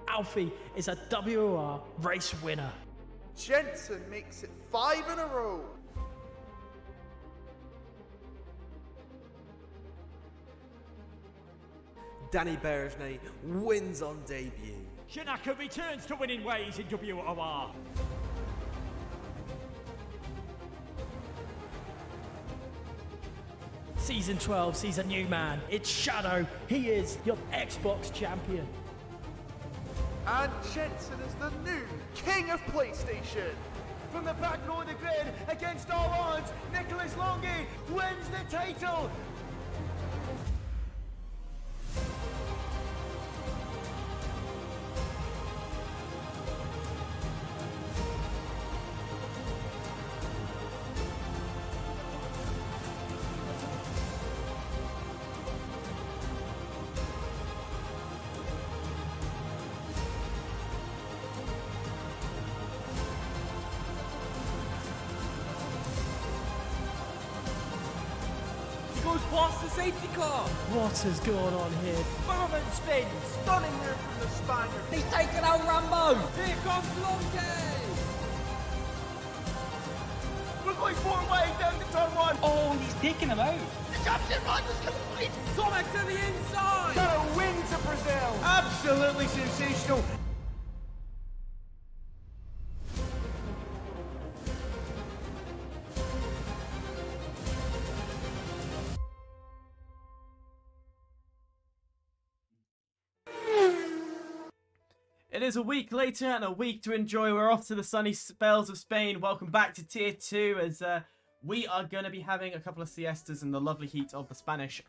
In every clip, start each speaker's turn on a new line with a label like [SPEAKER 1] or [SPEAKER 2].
[SPEAKER 1] Alfie is a WOR race winner.
[SPEAKER 2] Jensen makes it 5 in a row.
[SPEAKER 3] Danny Berejnay wins on debut.
[SPEAKER 4] Shinaka returns to winning ways in WOR.
[SPEAKER 1] Season 12 sees a new man. It's Shadow. He is your Xbox champion.
[SPEAKER 2] And Jensen is the new king of PlayStation.
[SPEAKER 5] From the back row of the grid, against all odds, Nicholas Longy wins the title.
[SPEAKER 3] Goes past the safety car.
[SPEAKER 1] What has gone on here?
[SPEAKER 5] Bourbon spin, stunning move from the Spaniard.
[SPEAKER 3] He's taken out Rambo. Here comes Longy.
[SPEAKER 5] We're going 4 wide down to turn 1.
[SPEAKER 6] Oh, he's taking him out.
[SPEAKER 5] The champion run is complete.
[SPEAKER 3] Sonic to the inside.
[SPEAKER 5] Shadow wins at Brazil. Absolutely sensational.
[SPEAKER 7] It is a week later and a week to enjoy. We're off to the sunny spells of Spain. Welcome back to Tier 2 as we are going to be having a couple of siestas in the lovely heat of the Spanish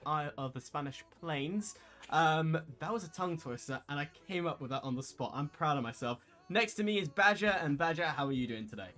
[SPEAKER 7] plains. That was a tongue twister and I came up with that on the spot. I'm proud of myself. Next to me is Badger, and Badger, how are you doing today?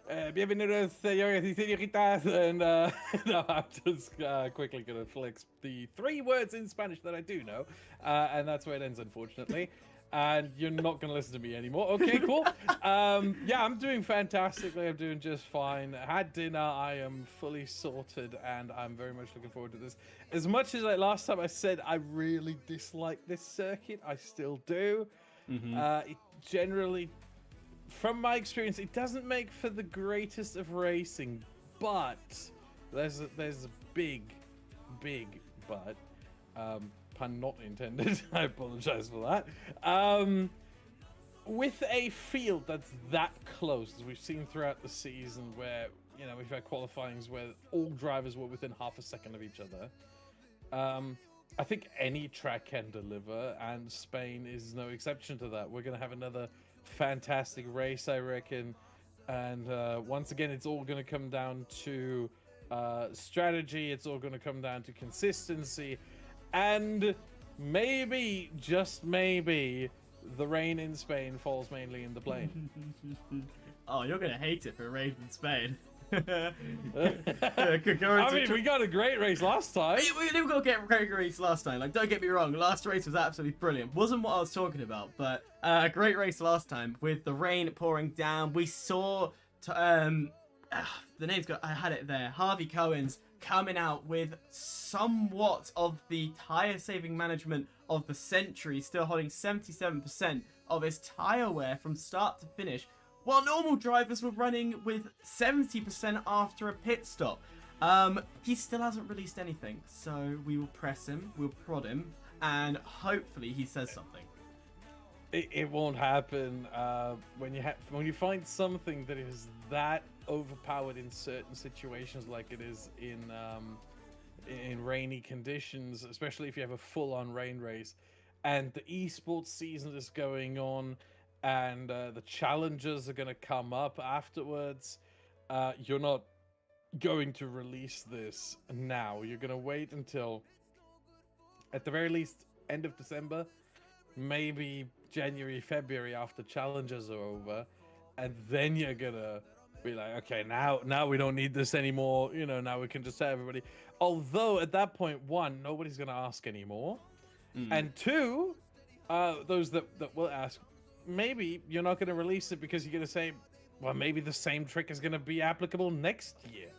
[SPEAKER 8] Bienvenidos, señores y señoritas, and no, I'm just quickly going to flex the 3 words in Spanish that I do know, and that's where it ends, unfortunately. And you're not going to listen to me anymore. Okay, cool. Yeah, I'm doing fantastically. I'm doing just fine. Had dinner. I am fully sorted, and I'm very much looking forward to this. As much as like last time I said I really dislike this circuit, I still do. It generally, from my experience, it doesn't make for the greatest of racing, but there's a big but. Pun not intended. I apologize for that. With a field that's that close, as we've seen throughout the season, where we've had qualifyings where all drivers were within half a second of each other. I think any track can deliver, and Spain is no exception to that. We're going to have another fantastic race, I reckon. And once again, it's all going to come down to strategy. It's all going to come down to consistency. And maybe, just maybe, the rain in Spain falls mainly in the plain.
[SPEAKER 7] Oh, you're going to hate it for rain in Spain.
[SPEAKER 8] I mean, we got a great race last time.
[SPEAKER 7] We did go get a great race last time. Like, don't get me wrong, last race was absolutely brilliant. Wasn't what I was talking about, but a great race last time with the rain pouring down. We saw, the name's got, I had it there, Harvey Cohen's coming out with somewhat of the tyre saving management of the century, still holding 77% of his tyre wear from start to finish, while normal drivers were running with 70% after a pit stop. He still hasn't released anything, so we will press him, we'll prod him, and hopefully he says something.
[SPEAKER 8] It won't happen when you find something that is that overpowered in certain situations, like it is in rainy conditions, especially if you have a full-on rain race, and the esports season is going on, and the challenges are going to come up afterwards. You're not going to release this now. You're going to wait until, at the very least, end of December, maybe January, February, after challenges are over, and then you're gonna be like, okay, now we don't need this anymore. Now we can just tell everybody. Although at that point, 1, nobody's gonna ask anymore, and 2, those that will ask, maybe you're not gonna release it because you're gonna say, well, maybe the same trick is gonna be applicable next year.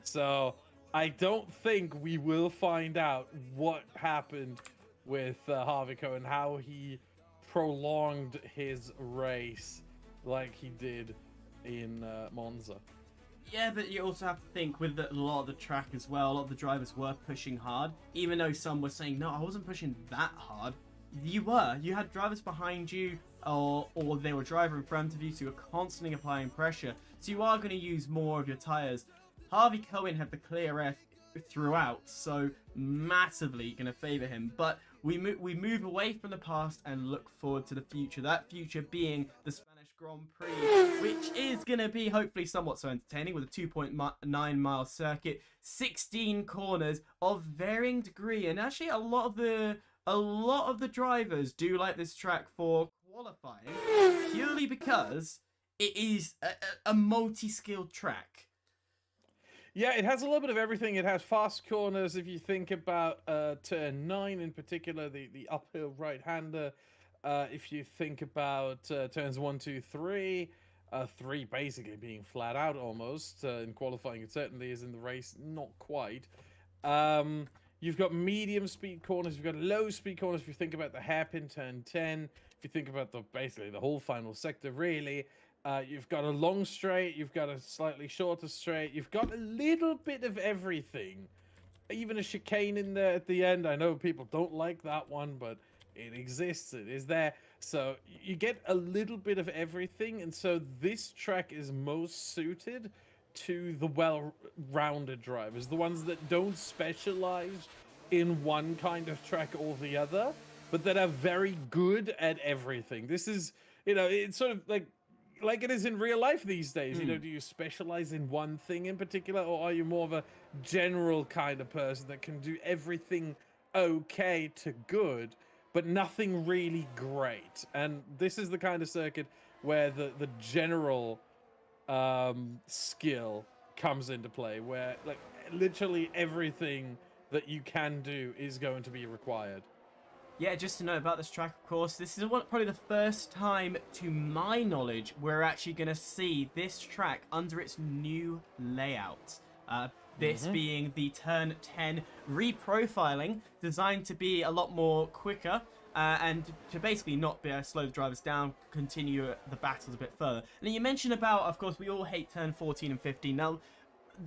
[SPEAKER 8] So I don't think we will find out what happened with Harvick and how he prolonged his race like he did in Monza.
[SPEAKER 7] Yeah, but you also have to think with a lot of the track as well, a lot of the drivers were pushing hard, even though some were saying, no, I wasn't pushing that hard. You were. You had drivers behind you, or they were a driver in front of you, so you were constantly applying pressure. So you are going to use more of your tyres. Harvey Cohen had the clear air throughout, so massively going to favour him. But we move away from the past and look forward to the future. That future being the Spanish Grand Prix, which is going to be hopefully somewhat so entertaining with a 2.9 mile circuit, 16 corners of varying degree, and actually a lot of the drivers do like this track for qualifying purely because it is a multi-skilled track.
[SPEAKER 8] Yeah, it has a little bit of everything. It has fast corners. If you think about turn 9 in particular, the uphill right-hander. If you think about turns 1, 2, 3, 3 basically being flat out almost. In qualifying, it certainly is. In the race, not quite. You've got medium speed corners. You've got low speed corners. If you think about the hairpin turn 10. If you think about basically the whole final sector, really. You've got a long straight, you've got a slightly shorter straight, you've got a little bit of everything. Even a chicane in there at the end. I know people don't like that one, but it exists, it is there. So you get a little bit of everything, and so this track is most suited to the well-rounded drivers, the ones that don't specialize in one kind of track or the other, but that are very good at everything. This is, it's sort of like it is in real life these days. Do you specialize in one thing in particular, or are you more of a general kind of person that can do everything okay to good, but nothing really great? And this is the kind of circuit where the general skill comes into play, where like literally everything that you can do is going to be required.
[SPEAKER 7] Yeah, just to know about this track, of course, this is probably the first time, to my knowledge, we're actually going to see this track under its new layout. This being the Turn 10 reprofiling, designed to be a lot more quicker, and to basically not slow the drivers down, continue the battles a bit further. And you mentioned about, of course, we all hate Turn 14 and 15. Now,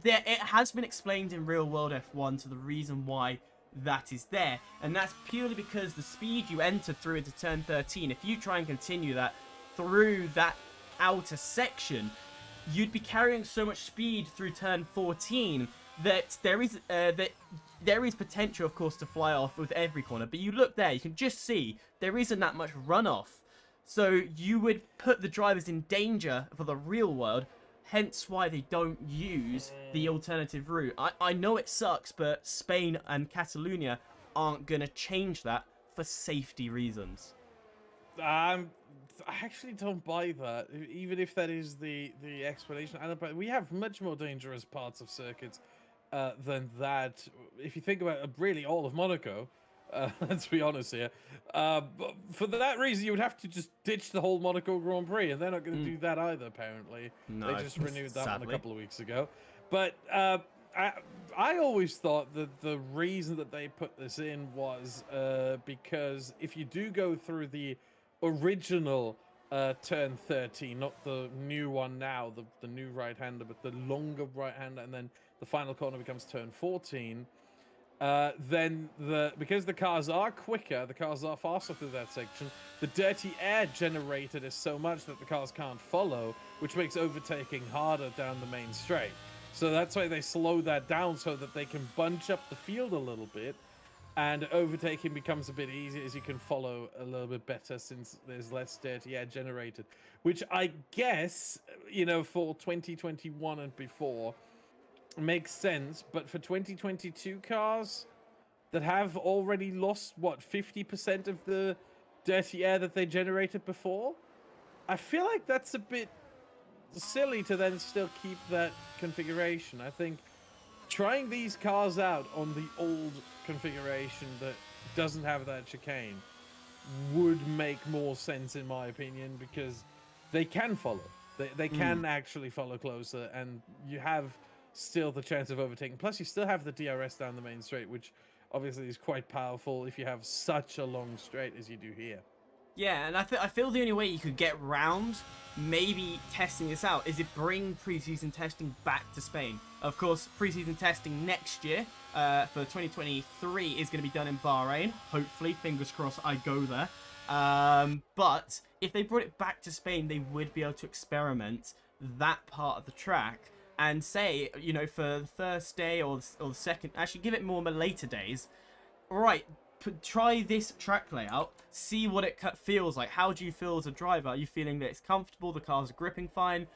[SPEAKER 7] it has been explained in Real World F1 to the reason why that is there, and that's purely because the speed you enter through into turn 13, if you try and continue that through that outer section, you'd be carrying so much speed through turn 14 that there is potential, of course, to fly off with every corner. But you look there, you can just see there isn't that much runoff, so you would put the drivers in danger for the real world. Hence why they don't use the alternative route. I know it sucks, but Spain and Catalonia aren't going to change that for safety reasons.
[SPEAKER 8] I actually don't buy that, even if that is the explanation. We have much more dangerous parts of circuits than that. If you think about really all of Monaco, let's be honest here. But for that reason, you would have to just ditch the whole Monaco Grand Prix, and they're not going to do that either, apparently.
[SPEAKER 7] No,
[SPEAKER 8] they just renewed that
[SPEAKER 7] sadly.
[SPEAKER 8] one a couple of weeks ago. But I always thought that the reason that they put this in was because if you do go through the original turn 13, not the new one now, the new right-hander, but the longer right-hander, and then the final corner becomes turn 14, then because the cars are quicker, the cars are faster through that section, the dirty air generated is so much that the cars can't follow, which makes overtaking harder down the main straight. So that's why they slow that down, so that they can bunch up the field a little bit, and overtaking becomes a bit easier as you can follow a little bit better since there's less dirty air generated, which I guess, for 2021 and before makes sense. But for 2022 cars that have already lost, 50% of the dirty air that they generated before, I feel like that's a bit silly to then still keep that configuration. I think trying these cars out on the old configuration that doesn't have that chicane would make more sense, in my opinion, because they can follow. They can actually follow closer, and you have still the chance of overtaking. Plus, you still have the DRS down the main straight, which obviously is quite powerful if you have such a long straight as you do here.
[SPEAKER 7] Yeah, and I feel the only way you could get round maybe testing this out is if bring preseason testing back to Spain. Of course, preseason testing next year for 2023 is going to be done in Bahrain. Hopefully, fingers crossed, I go there. But if they brought it back to Spain, they would be able to experiment that part of the track and say, you know, for the first day or the second, actually give it more later days. Right, try this track layout, see what it feels like. How do you feel as a driver? Are you feeling that it's comfortable, the cars are gripping fine?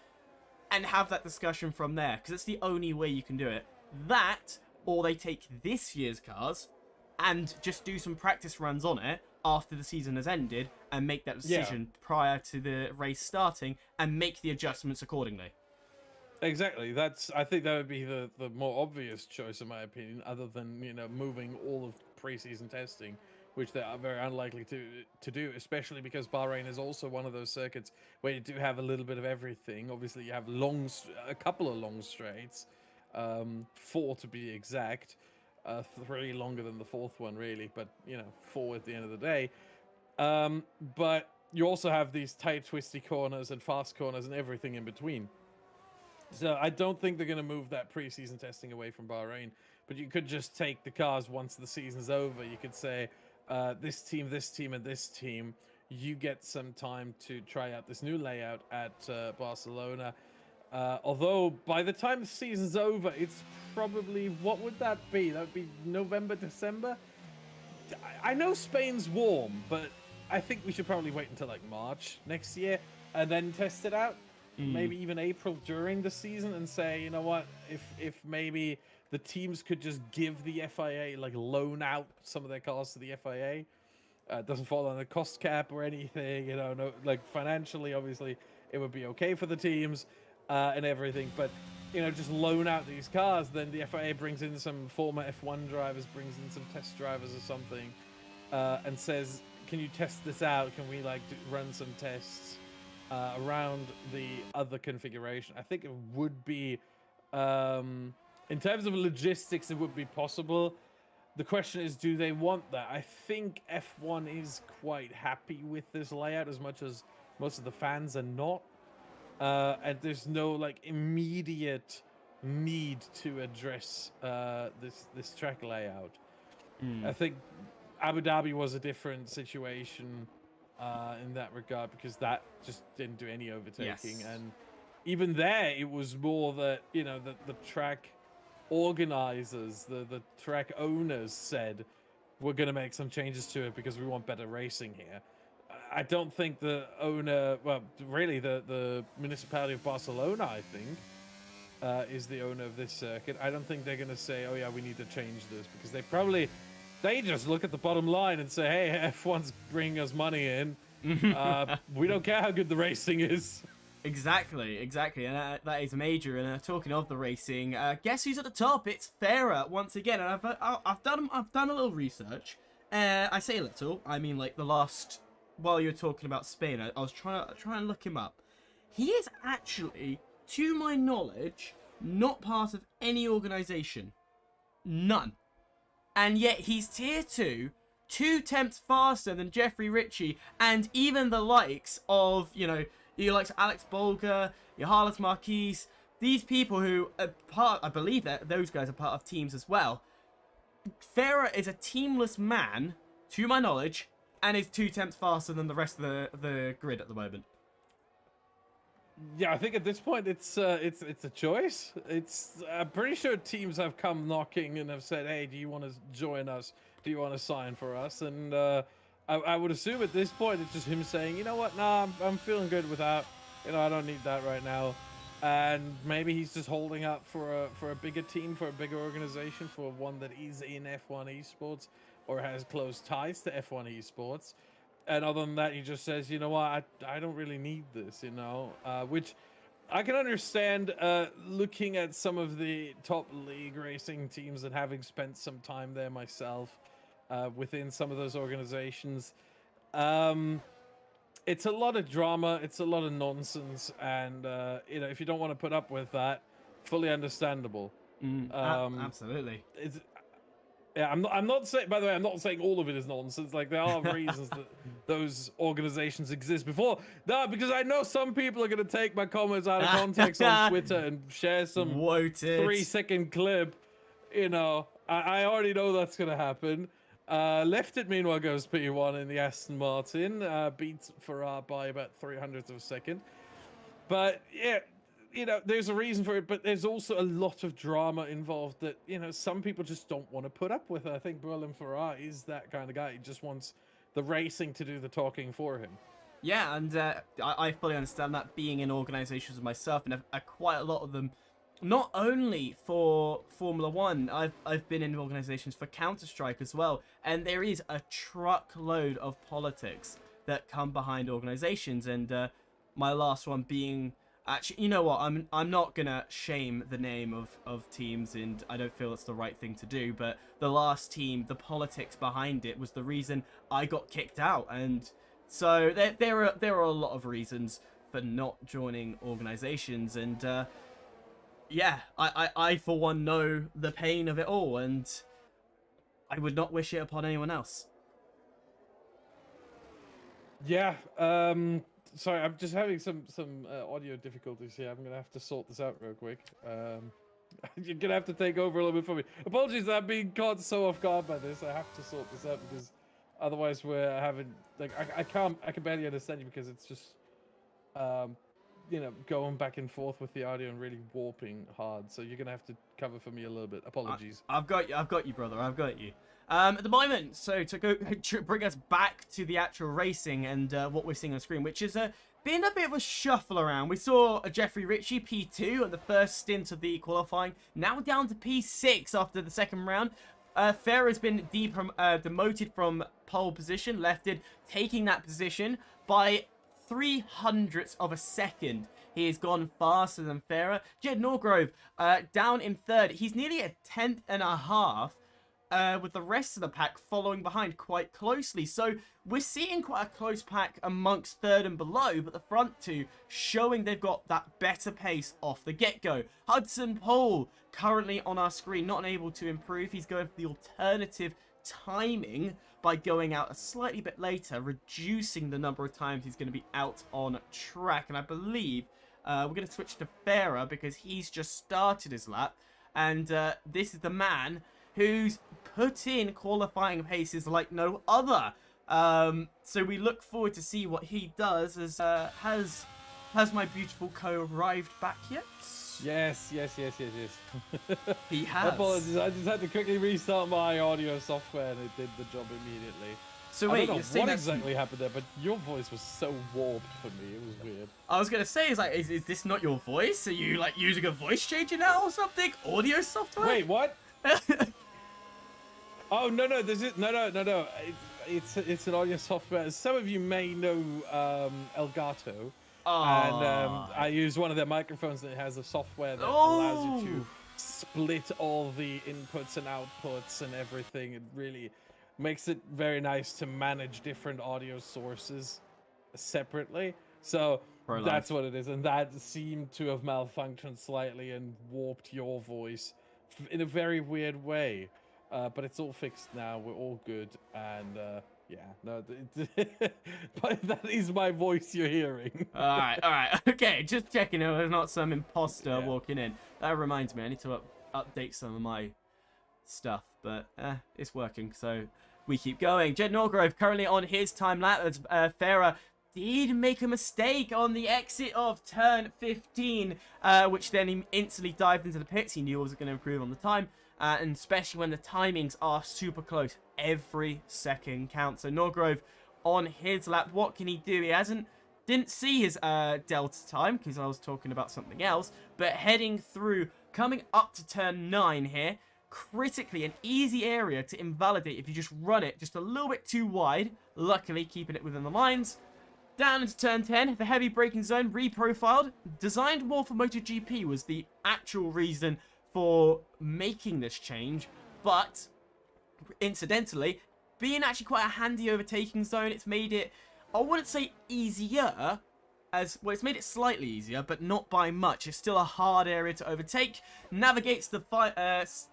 [SPEAKER 7] And have that discussion from there, because it's the only way you can do it. That, or they take this year's cars and just do some practice runs on it after the season has ended and make that decision prior to the race starting and make the adjustments accordingly.
[SPEAKER 8] Exactly. I think that would be the more obvious choice, in my opinion, other than, you know, moving all of preseason testing, which they are very unlikely to do, especially because Bahrain is also one of those circuits where you do have a little bit of everything. Obviously, you have a couple of long straights, 4 to be exact, 3 longer than the 4th one, really, but, you know, 4 at the end of the day. But you also have these tight, twisty corners and fast corners and everything in between. So I don't think they're going to move that preseason testing away from Bahrain, but you could just take the cars once the season's over. You could say, this team, and this team, you get some time to try out this new layout at Barcelona. Although by the time the season's over, it's probably, what would that be? That would be November, December? I know Spain's warm, but I think we should probably wait until like March next year and then test it out. Maybe even April during the season, and say, you know what, if maybe the teams could just give the FIA, like loan out some of their cars to the FIA. It doesn't fall on the cost cap or anything, you know, no, like financially, obviously, it would be okay for the teams and everything, but, you know, just loan out these cars, then the FIA brings in some former F1 drivers, brings in some test drivers or something, and says, can you test this out? Can we, like, run some tests around the other configuration? I think it would be, in terms of logistics, it would be possible. The question is, do they want that? I think F1 is quite happy with this layout, as much as most of the fans are not. And there's no, like, immediate need to address this track layout. I think Abu Dhabi was a different situation in that regard, because that just didn't do any overtaking.
[SPEAKER 7] Yes.
[SPEAKER 8] And even there, it was more that, you know, the track organizers, the track owners said, we're going to make some changes to it because we want better racing here. I don't think the owner, well, really the municipality of Barcelona, I think, is the owner of this circuit. I don't think they're going to say, oh yeah, we need to change this, because they just look at the bottom line and say, hey, F1's bringing us money in. We don't care how good the racing is.
[SPEAKER 7] Exactly, and that is major. And talking of the racing, guess who's at the top? It's Farah once again. And I've done a little research. I say a little, I mean like the last, while you were talking about Spain, I was trying to look him up. He is actually, to my knowledge, not part of any organisation, none. And yet he's tier 2, 2 tenths faster than Jeffrey Ritchie, and even the likes of, you know, your likes of Alex Bolger, your Harles Marquez, these people who are part, I believe that those guys are part of teams as well. Farah is a teamless man, to my knowledge, and is 2 tenths faster than the rest of the grid at the moment.
[SPEAKER 8] Yeah, I think at this point it's a choice. I'm pretty sure teams have come knocking and have said, "Hey, do you want to join us? Do you want to sign for us?" And I would assume at this point it's just him saying, "You know what? Nah, I'm feeling good without. You know, I don't need that right now." And maybe he's just holding up for a bigger team, for a bigger organization, for one that is in F1 esports or has close ties to F1 esports. And other than that, he just says, you know what, I don't really need this, you know, which I can understand looking at some of the top league racing teams and having spent some time there myself within some of those organizations. It's a lot of drama. It's a lot of nonsense. And, you know, if you don't want to put up with that, fully understandable.
[SPEAKER 7] Absolutely.
[SPEAKER 8] Yeah, I'm not saying. By the way, I'm not saying all of it is nonsense. Like there are reasons that those organizations exist. No, because I know some people are gonna take my comments out of context on Twitter and share some
[SPEAKER 7] Woted.
[SPEAKER 8] 3-second clip. You know, I already know that's gonna happen. Left it meanwhile goes P1 in the Aston Martin, beats Ferrari by about 300ths of a second. But yeah, you know, there's a reason for it, but there's also a lot of drama involved that, you know, some people just don't want to put up with. I think Berlin Ferrari is that kind of guy. He just wants the racing to do the talking for him.
[SPEAKER 7] Yeah, and I fully understand that, being in organisations myself, and quite a lot of them, not only for Formula One, I've been in organisations for Counter-Strike as well, and there is a truckload of politics that come behind organisations, and my last one being... Actually, you know what? I'm not gonna shame the name of teams, and I don't feel it's the right thing to do. But the last team, the politics behind it was the reason I got kicked out, and so there are a lot of reasons for not joining organizations, and yeah, I for one know the pain of it all, and I would not wish it upon anyone else.
[SPEAKER 8] Yeah. Sorry, I'm just having some audio difficulties here. I'm gonna have to sort this out real quick. You're gonna have to take over a little bit for me. Apologies, I'm being caught so off guard by this. I have to sort this out because otherwise we're having like I can barely understand you because it's just you know, going back and forth with the audio and really warping hard. So you're gonna have to cover for me a little bit. Apologies.
[SPEAKER 7] I've got you, brother. I've got you. At the moment, so to bring us back to the actual racing and what we're seeing on the screen, which is been a bit of a shuffle around. We saw Jeffrey Ritchie P2 at the first stint of the qualifying, now down to P6 after the second round. Farah has been demoted from pole position, lefted, taking that position by 0.03 of a second. He has gone faster than Farah. Jed Norgrove down in third. He's nearly a 10th and a half. With the rest of the pack following behind quite closely. So we're seeing quite a close pack amongst third and below, but the front two showing they've got that better pace off the get-go. Hudson Paul currently on our screen, not able to improve. He's going for the alternative timing by going out a slightly bit later, reducing the number of times he's going to be out on track. And I believe we're going to switch to Farah because he's just started his lap. And this is the man who's put in qualifying paces like no other. So we look forward to see what he does. As has my beautiful co arrived back yet?
[SPEAKER 8] Yes.
[SPEAKER 7] He has.
[SPEAKER 8] Apologies, I just had to quickly restart my audio software and it did the job immediately.
[SPEAKER 7] So
[SPEAKER 8] I
[SPEAKER 7] wait,
[SPEAKER 8] don't
[SPEAKER 7] you're
[SPEAKER 8] know
[SPEAKER 7] saying
[SPEAKER 8] what
[SPEAKER 7] that's...
[SPEAKER 8] exactly happened there, but your voice was so warped for me. It was weird.
[SPEAKER 7] I was gonna say, is this not your voice? Are you like using a voice changer now or something? Audio software?
[SPEAKER 8] Wait, what? Oh no! This is no. It's an audio software. Some of you may know Elgato, and I use one of their microphones that has a software that allows you to split all the inputs and outputs and everything. It really makes it very nice to manage different audio sources separately. So that's what it is, and that seemed to have malfunctioned slightly and warped your voice in a very weird way. But it's all fixed now. We're all good, and yeah, no, but that is my voice you're hearing.
[SPEAKER 7] all right, okay, just checking if there's not some imposter walking in. That reminds me, I need to update some of my stuff, but it's working, so we keep going. Jed Norgrove currently on his time lap as Farah did make a mistake on the exit of turn 15, which then he instantly dived into the pits. He knew he was going to improve on the time. And especially when the timings are super close, every second counts. So Norgrove on his lap, what can he do? He didn't see his delta time because I was talking about something else, but heading through, coming up to turn 9 here, critically an easy area to invalidate if you just run it just a little bit too wide, luckily keeping it within the lines. Down into turn 10, the heavy braking zone reprofiled, designed more for MotoGP was the actual reason for making this change, but incidentally, being actually quite a handy overtaking zone, it's made it, I wouldn't say easier, as, well, it's made it slightly easier, but not by much. It's still a hard area to overtake. Navigates the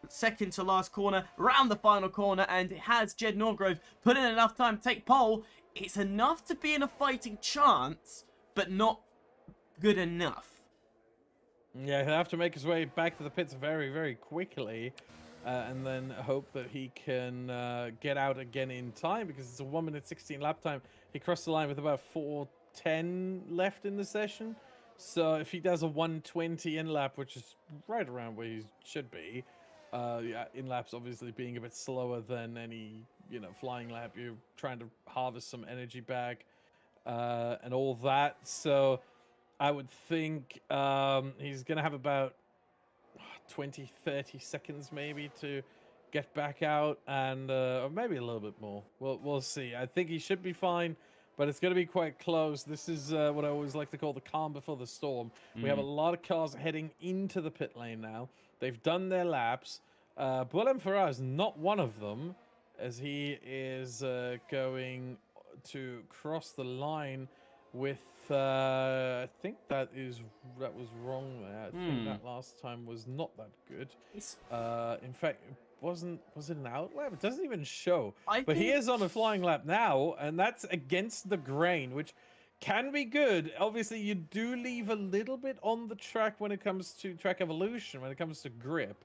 [SPEAKER 7] second to last corner, round the final corner, and it has Jed Norgrove put in enough time to take pole. It's enough to be in a fighting chance, but not good enough.
[SPEAKER 8] Yeah, he'll have to make his way back to the pits very, very quickly. And then hope that he can get out again in time, because it's a 1 minute 16 lap time. He crossed the line with about 4:10 left in the session. So if he does a 1:20 in lap, which is right around where he should be, yeah, in laps obviously being a bit slower than any, you know, flying lap. You're trying to harvest some energy back and all that. So I would think he's going to have about 20-30 seconds maybe to get back out, and or maybe a little bit more. We'll see. I think he should be fine, but it's going to be quite close. This is what I always like to call the calm before the storm. We have a lot of cars heading into the pit lane now. They've done their laps. Bulem Farah is not one of them, as he is going to cross the line with I think that was wrong there. I think that last time was not that good. In fact, was it an outlap? It doesn't even show. But he is on a flying lap now, and that's against the grain, which can be good. Obviously, you do leave a little bit on the track when it comes to track evolution, when it comes to grip,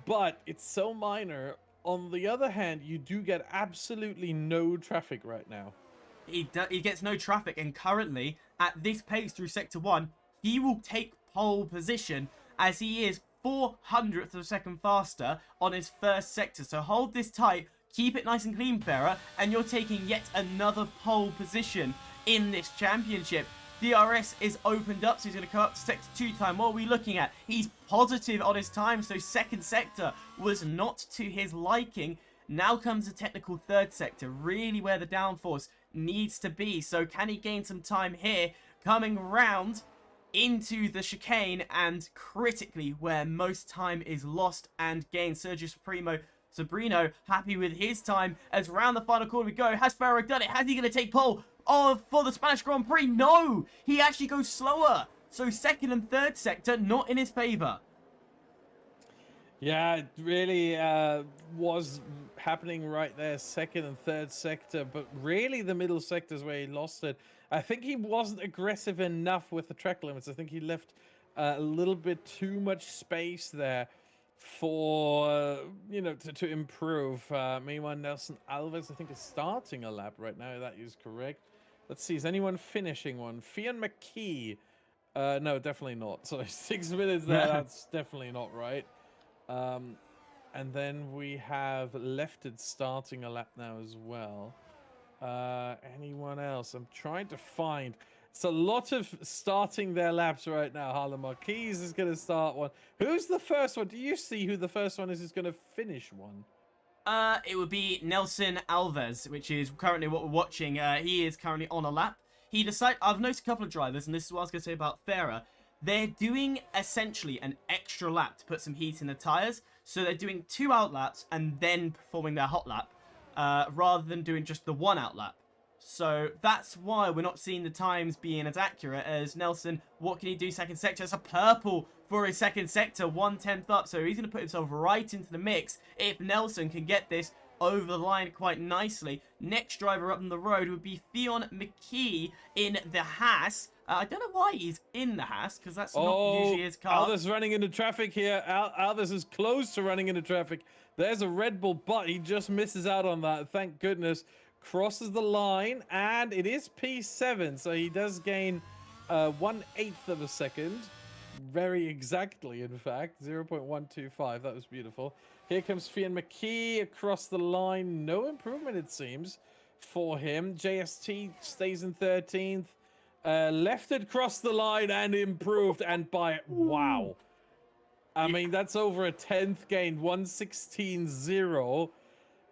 [SPEAKER 8] but it's so minor. On the other hand, you do get absolutely no traffic right now.
[SPEAKER 7] He gets no traffic, and currently, at this pace through Sector 1, he will take pole position, as he is 0.04 of a second faster on his first sector. So hold this tight, keep it nice and clean, Farah, and you're taking yet another pole position in this championship. DRS is opened up, so he's going to come up to Sector 2 time. What are we looking at? He's positive on his time, so second sector was not to his liking. Now comes the technical third sector, really where the downforce needs to be. So can he gain some time here, coming round into the chicane, and critically where most time is lost and gained. Sergio Sabrino happy with his time, as round the final corner we go. Has Farah done it? Has he going to take pole for the Spanish Grand Prix? No, he actually goes slower. So second and third sector not in his favor.
[SPEAKER 8] Yeah, it really was happening right there, second and third sector, but really the middle sectors where he lost it. I think he wasn't aggressive enough with the track limits. I think he left a little bit too much space there for, you know, to improve. Meanwhile, Nelson Alves, I think, is starting a lap right now. That is correct. Let's see, is anyone finishing one? Fionn McKee. No, definitely not. So 6 minutes there, that's definitely not right. And then we have Lefted starting a lap now as well. Anyone else? I'm trying to find. It's a lot of starting their laps right now. Harlan Marquez is going to start one. Who's the first one? Do you see who the first one is who's going to finish one?
[SPEAKER 7] It would be Nelson Alves, which is currently what we're watching. He is currently on a lap. He decided. I've noticed a couple of drivers, and this is what I was going to say about Farah. They're doing essentially an extra lap to put some heat in the tyres. So they're doing 2 out laps and then performing their hot lap, rather than doing just the 1 out lap. So that's why we're not seeing the times being as accurate as Nelson. What can he do second sector? It's a purple for his second sector, 1/10 up. So he's going to put himself right into the mix if Nelson can get this over the line quite nicely. Next driver up on the road would be Fionn McKee in the Haas. I don't know why he's in the Haas, because that's not usually his car.
[SPEAKER 8] Alves running into traffic here. Alves is close to running into traffic. There's a Red Bull, but he just misses out on that. Thank goodness. Crosses the line, and it is P7, so he does gain 1/8 of a second. Very exactly, in fact. 0.125. That was beautiful. Here comes Fionn McKee across the line. No improvement, it seems, for him. JST stays in 13th. Lefted crossed the line and improved, and by wow. I mean, that's over a 10th gain, 1:16.0.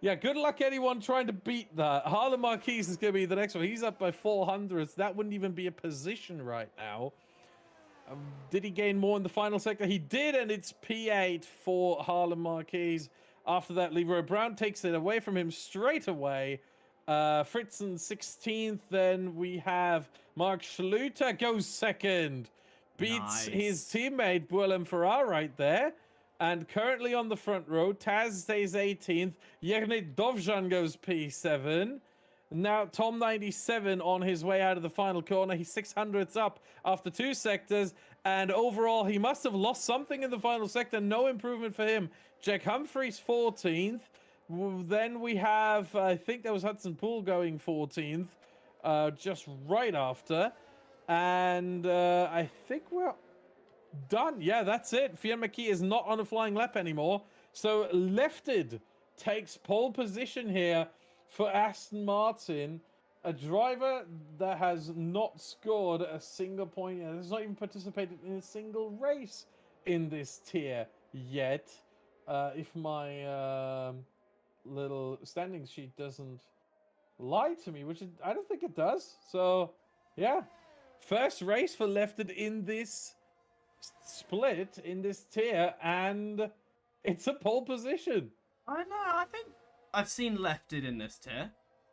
[SPEAKER 8] Yeah, good luck anyone trying to beat that. Harlan Marquez is going to be the next one. He's up by 400. That wouldn't even be a position right now. Did he gain more in the final sector? He did, and it's P8 for Harlan Marquez. After that, Leroy Brown takes it away from him straight away. Fritzen 16th. Then we have Mark Schluter goes second. Beats his teammate Willem Farrar right there. And currently on the front row, Taz stays 18th. Yernit Dovzhan goes P7. Now Tom 97 on his way out of the final corner. He's 600ths up after 2 sectors. And overall, he must have lost something in the final sector. No improvement for him. Jack Humphreys 14th. Then we have, I think that was Hudson Poole going 14th. Just right after. And I think we're done. Yeah, that's it. Fionn McKee is not on a flying lap anymore. So Lefted takes pole position here for Aston Martin, a driver that has not scored a single point yet, has not even participated in a single race in this tier yet. If my little standing sheet doesn't lie to me, which I don't think it does. So, yeah. First race for Lefted in this split, in this tier, and it's a pole position.
[SPEAKER 7] I know, I think I've seen Lefted in this tier.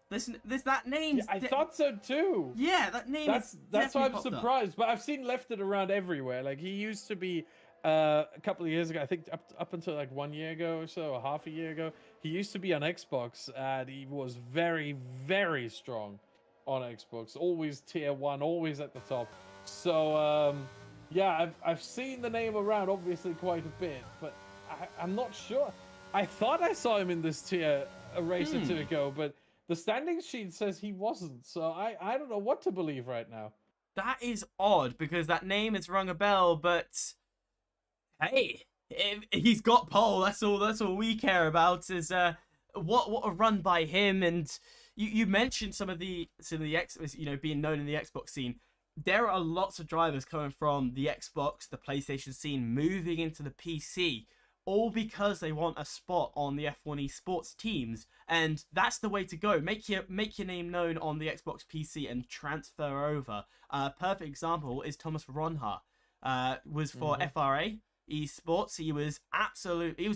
[SPEAKER 7] That name.
[SPEAKER 8] Yeah, I thought so too.
[SPEAKER 7] Yeah, that name.
[SPEAKER 8] That's why I'm surprised. But I've seen Lefted around everywhere. Like he used to be a couple of years ago. I think up until like 1 year ago or so, or half a year ago, he used to be on Xbox, and he was very, very strong on Xbox. Always tier 1, always at the top. So yeah, I've seen the name around obviously quite a bit, but I'm not sure. I thought I saw him in this tier a race or two ago, but the standing sheet says he wasn't, so I don't know what to believe right now.
[SPEAKER 7] That is odd, because that name has rung a bell, but hey, he's got pole. That's all we care about is what a run by him. And you mentioned some of the being known in the Xbox scene. There are lots of drivers coming from the Xbox, the PlayStation scene, moving into the PC. All because they want a spot on the F1 esports teams, and that's the way to go. Make your name known on the Xbox PC and transfer over. Perfect example is Thomas Ronhart. Was for FRA esports. He was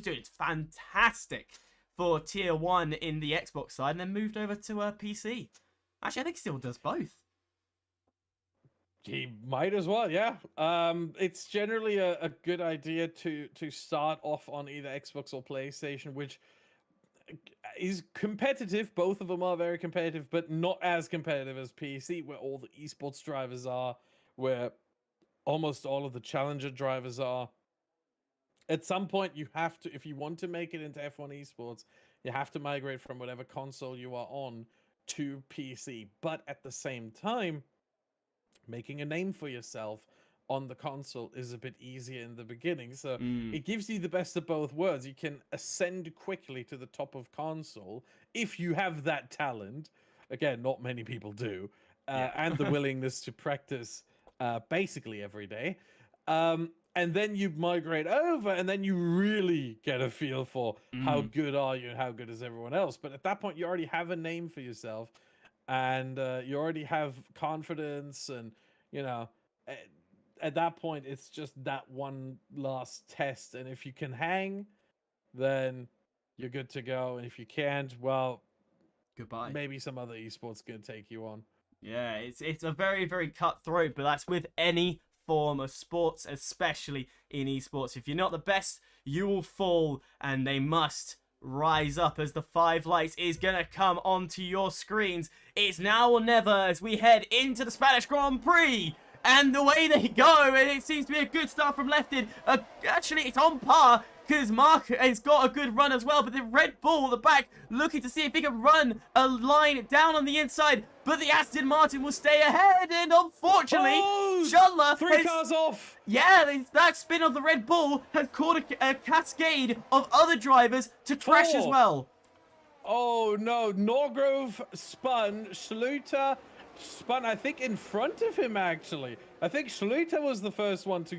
[SPEAKER 7] doing fantastic for tier 1 in the Xbox side, and then moved over to PC. Actually, I think he still does both.
[SPEAKER 8] He might as well, yeah. It's generally a good idea to start off on either Xbox or PlayStation, which is competitive. Both of them are very competitive, but not as competitive as PC, where all the esports drivers are, where almost all of the challenger drivers are. At some point, you have to, if you want to make it into F1 esports, you have to migrate from whatever console you are on to PC. But at the same time, making a name for yourself on the console is a bit easier in the beginning. So it gives you the best of both worlds. You can ascend quickly to the top of console if you have that talent. Again, not many people do. And the willingness to practice basically every day. And then you migrate over, and then you really get a feel for how good are you and how good is everyone else. But at that point, you already have a name for yourself. And you already have confidence, and at that point it's just that one last test. And if you can hang, then you're good to go. And if you can't, well,
[SPEAKER 7] goodbye.
[SPEAKER 8] Maybe some other esports gonna take you on.
[SPEAKER 7] Yeah, it's a very, very cutthroat, but that's with any form of sports, especially in esports. If you're not the best, you will fall, and they must rise up as the 5 lights is gonna come onto your screens. It's now or never as we head into the Spanish Grand Prix, and the way they go, and it seems to be a good start from Lefted. Actually, it's on par, because Mark has got a good run as well, but the Red Bull at the back looking to see if he can run a line down on the inside, but the Aston Martin will stay ahead, and unfortunately, Schudler
[SPEAKER 8] 3 cars off.
[SPEAKER 7] Yeah, that spin of the Red Bull has caused a cascade of other drivers to crash as well.
[SPEAKER 8] Oh no, Norgrove spun, Schluter spun, I think, in front of him, actually. I think Schluter was the first one to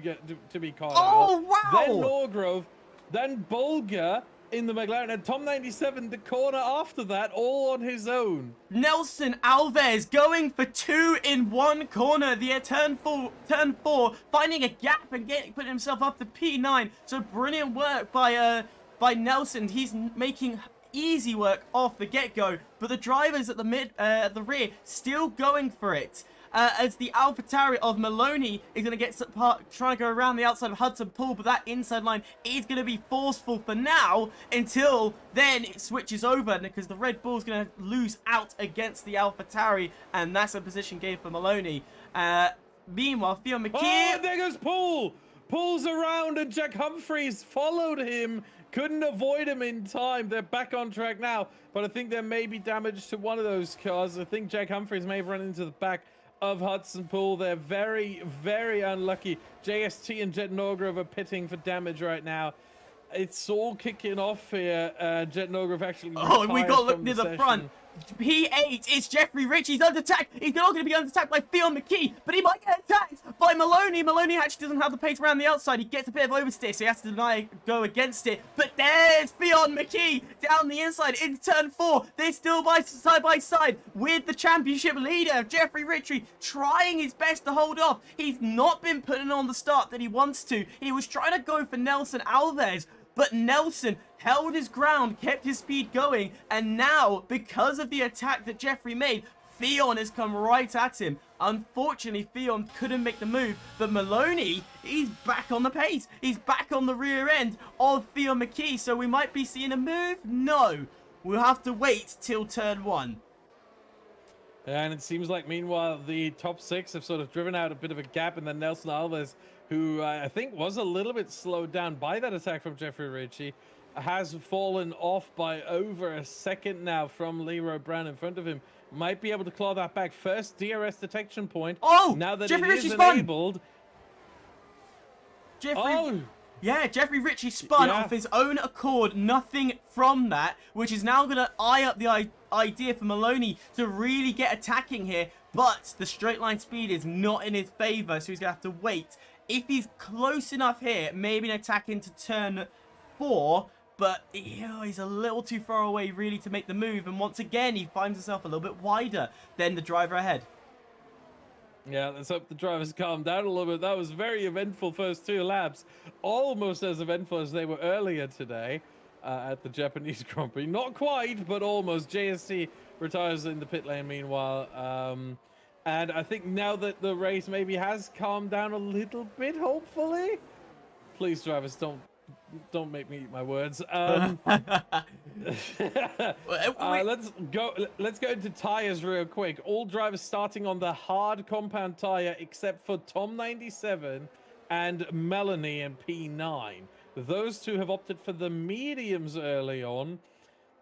[SPEAKER 8] be caught out.
[SPEAKER 7] Oh, wow!
[SPEAKER 8] Then Norgrove, then Bolger in the McLaren, and Tom 97 the corner after that, all on his own.
[SPEAKER 7] Nelson Alves going for 2 in 1 corner. The turn 4, finding a gap and putting himself up to P9. So brilliant work by Nelson. He's making easy work off the get-go, but the drivers at the rear still going for it. As the AlphaTauri of Maloney is going to get trying to go around the outside of Hudson Pool, but that inside line is going to be forceful for now until then it switches over, because the Red Bull is going to lose out against the AlphaTauri, and that's a position gain for Maloney. Meanwhile, Theo McKee...
[SPEAKER 8] Oh, there goes Pool! Pulls around and Jack Humphreys followed him. Couldn't avoid him in time. They're back on track now, but I think there may be damage to one of those cars. I think Jack Humphreys may have run into the back of Hudson Pool. They're very, very unlucky. JST and Jet Norgrove are pitting for damage right now. It's all kicking off here. Jet Norgrove actually...
[SPEAKER 7] Oh, and we got to look near the front. P8, it's Jeffrey Ritchie's under attack. He's not going to be under attack by Theo McKee, but he might get attacked by Maloney. Maloney actually doesn't have the pace around the outside. He gets a bit of oversteer, so he has to go against it. But there's Theo McKee down the inside into turn 4. They're still side by side with the championship leader, Jeffrey Ritchie, trying his best to hold off. He's not been putting on the start that he wants to. He was trying to go for Nelson Alves, but Nelson held his ground, kept his speed going, and now, because of the attack that Jeffrey made, Theon has come right at him. Unfortunately, Theon couldn't make the move, but Maloney, he's back on the pace. He's back on the rear end of Theon McKee, so we might be seeing a move? No. We'll have to wait till turn 1.
[SPEAKER 8] And it seems like, meanwhile, the top 6 have sort of driven out a bit of a gap, and then Nelson Alves, who I think was a little bit slowed down by that attack from Jeffrey Ritchie, has fallen off by over a second now from Leroy Brown in front of him. Might be able to claw that back. First DRS detection point.
[SPEAKER 7] Oh!
[SPEAKER 8] Now that
[SPEAKER 7] Jeffrey
[SPEAKER 8] it is
[SPEAKER 7] Ritchie
[SPEAKER 8] enabled.
[SPEAKER 7] Jeffrey Ritchie spun off his own accord. Nothing from that, which is now going to eye up the idea for Maloney to really get attacking here. But the straight line speed is not in his favor, so he's going to have to wait. If he's close enough here, maybe an attack into turn 4, but he's a little too far away really to make the move, and once again he finds himself a little bit wider than the driver ahead.
[SPEAKER 8] Yeah, let's hope the drivers calm down a little bit. That was very eventful first 2 laps, almost as eventful as they were earlier today at the Japanese Grand Prix. Not quite, but almost. JSC retires in the pit lane meanwhile. And I think now that the race maybe has calmed down a little bit, hopefully. Please, drivers, don't make me eat my words. Let's go into tires real quick. All drivers starting on the hard compound tire except for Tom 97 and Melanie in P9. Those 2 have opted for the mediums early on.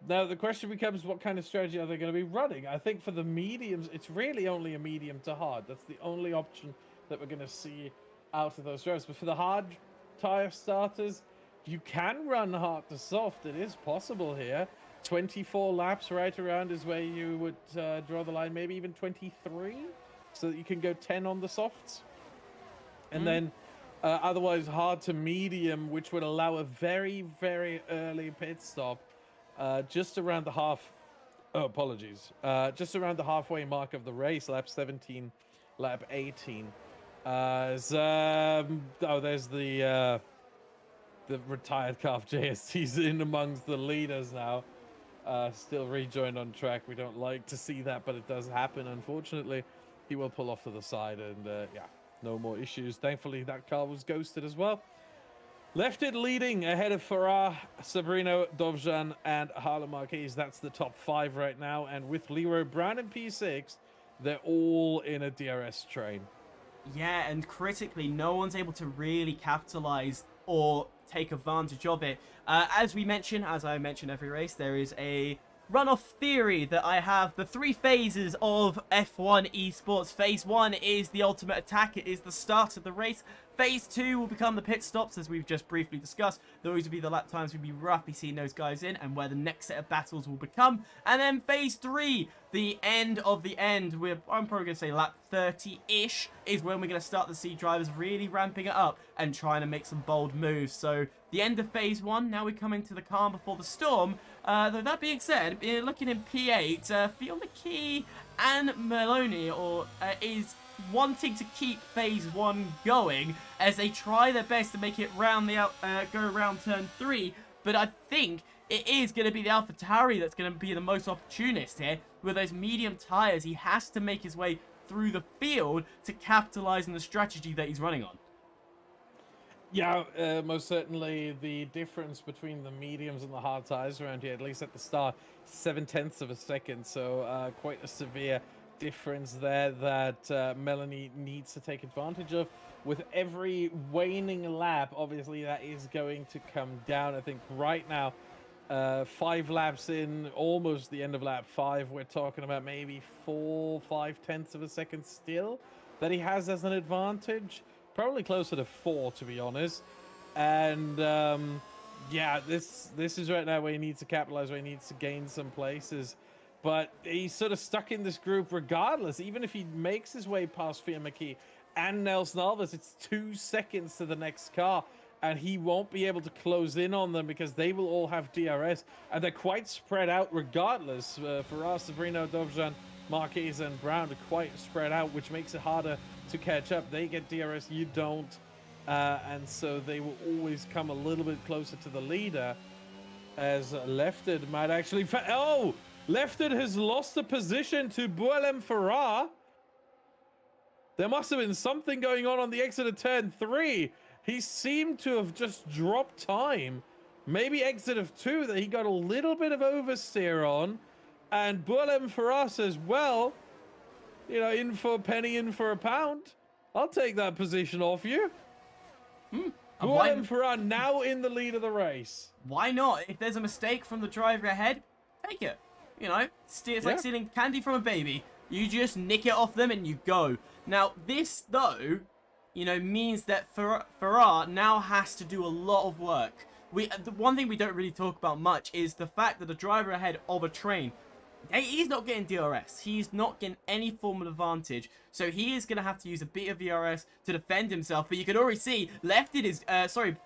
[SPEAKER 8] Now, the question becomes, what kind of strategy are they going to be running? I think for the mediums, it's really only a medium to hard. That's the only option that we're going to see out of those drivers. But for the hard tire starters, you can run hard to soft. It is possible here. 24 laps right around is where you would draw the line, maybe even 23, so that you can go 10 on the softs. And then otherwise hard to medium, which would allow a very, very early pit stop. Just around the just around the halfway mark of the race, lap 17, lap 18. There's the retired calf JST's in amongst the leaders now. Still rejoined on track. We don't like to see that, but it does happen, unfortunately. He will pull off to the side, and yeah, no more issues. Thankfully, that car was ghosted as well. Left it leading ahead of Farah, Sabrino, Dovzhan, and Harlan Marquez. That's the top 5 right now. And with Leroy Brown in P6, they're all in a DRS train.
[SPEAKER 7] Yeah, and critically, no one's able to really capitalize or take advantage of it. As I mention every race, there is a runoff theory that I have. The 3 phases of F1 esports. Phase 1 is the ultimate attack. It is the start of the race. Phase 2 will become the pit stops, as we've just briefly discussed. Those will be the lap times we'll be roughly seeing those guys in, and where the next set of battles will become. And then Phase 3, the end of the end, I'm probably going to say lap 30-ish, is when we're going to start to see drivers really ramping it up and trying to make some bold moves. So the end of Phase 1, now we come into the calm before the storm. Though that being said, looking in P8, Theo McKee and Maloney is wanting to keep Phase 1 going as they try their best to make it go around turn 3. But I think it is going to be the AlphaTauri that's going to be the most opportunist here. With those medium tyres, he has to make his way through the field to capitalize on the strategy that he's running on.
[SPEAKER 8] Yeah, most certainly the difference between the mediums and the hard tires around here, at least at the start, 0.7 of a second. So quite a severe difference there that Melanie needs to take advantage of. With every waning lap, obviously that is going to come down. I think right now, 5 laps in, almost the end of lap 5, we're talking about maybe 4-5 of a second still that he has as an advantage. Probably closer to 4, to be honest. And yeah, this is right now where he needs to capitalize, where he needs to gain some places. But he's sort of stuck in this group regardless. Even if he makes his way past Fia McKee and Nelson Alves, it's 2 seconds to the next car. And he won't be able to close in on them because they will all have DRS. And they're quite spread out regardless. Farrar, Sabrino, Dovzhan, Marquez and Brown are quite spread out, which makes it harder to catch up. They get DRS, you don't. And so they will always come a little bit closer to the leader, as Lefted might actually... Oh! Lefted has lost a position to Boalem Farrar. There must have been something going on the exit of turn 3. He seemed to have just dropped time. Maybe exit of 2 that he got a little bit of oversteer on. And Boalem Farrar says, well, you know, in for a penny, in for a pound. I'll take that position off you. Boalem Farrar now in the lead of the race.
[SPEAKER 7] Why not? If there's a mistake from the driver ahead, take it. You know, it's like stealing candy from a baby. You just nick it off them and you go. Now, this, though, you know, means that Farrar now has to do a lot of work. The one thing we don't really talk about much is the fact that the driver ahead of a train, he's not getting DRS. He's not getting any form of advantage. So he is going to have to use a bit of DRS to defend himself. But you can already see,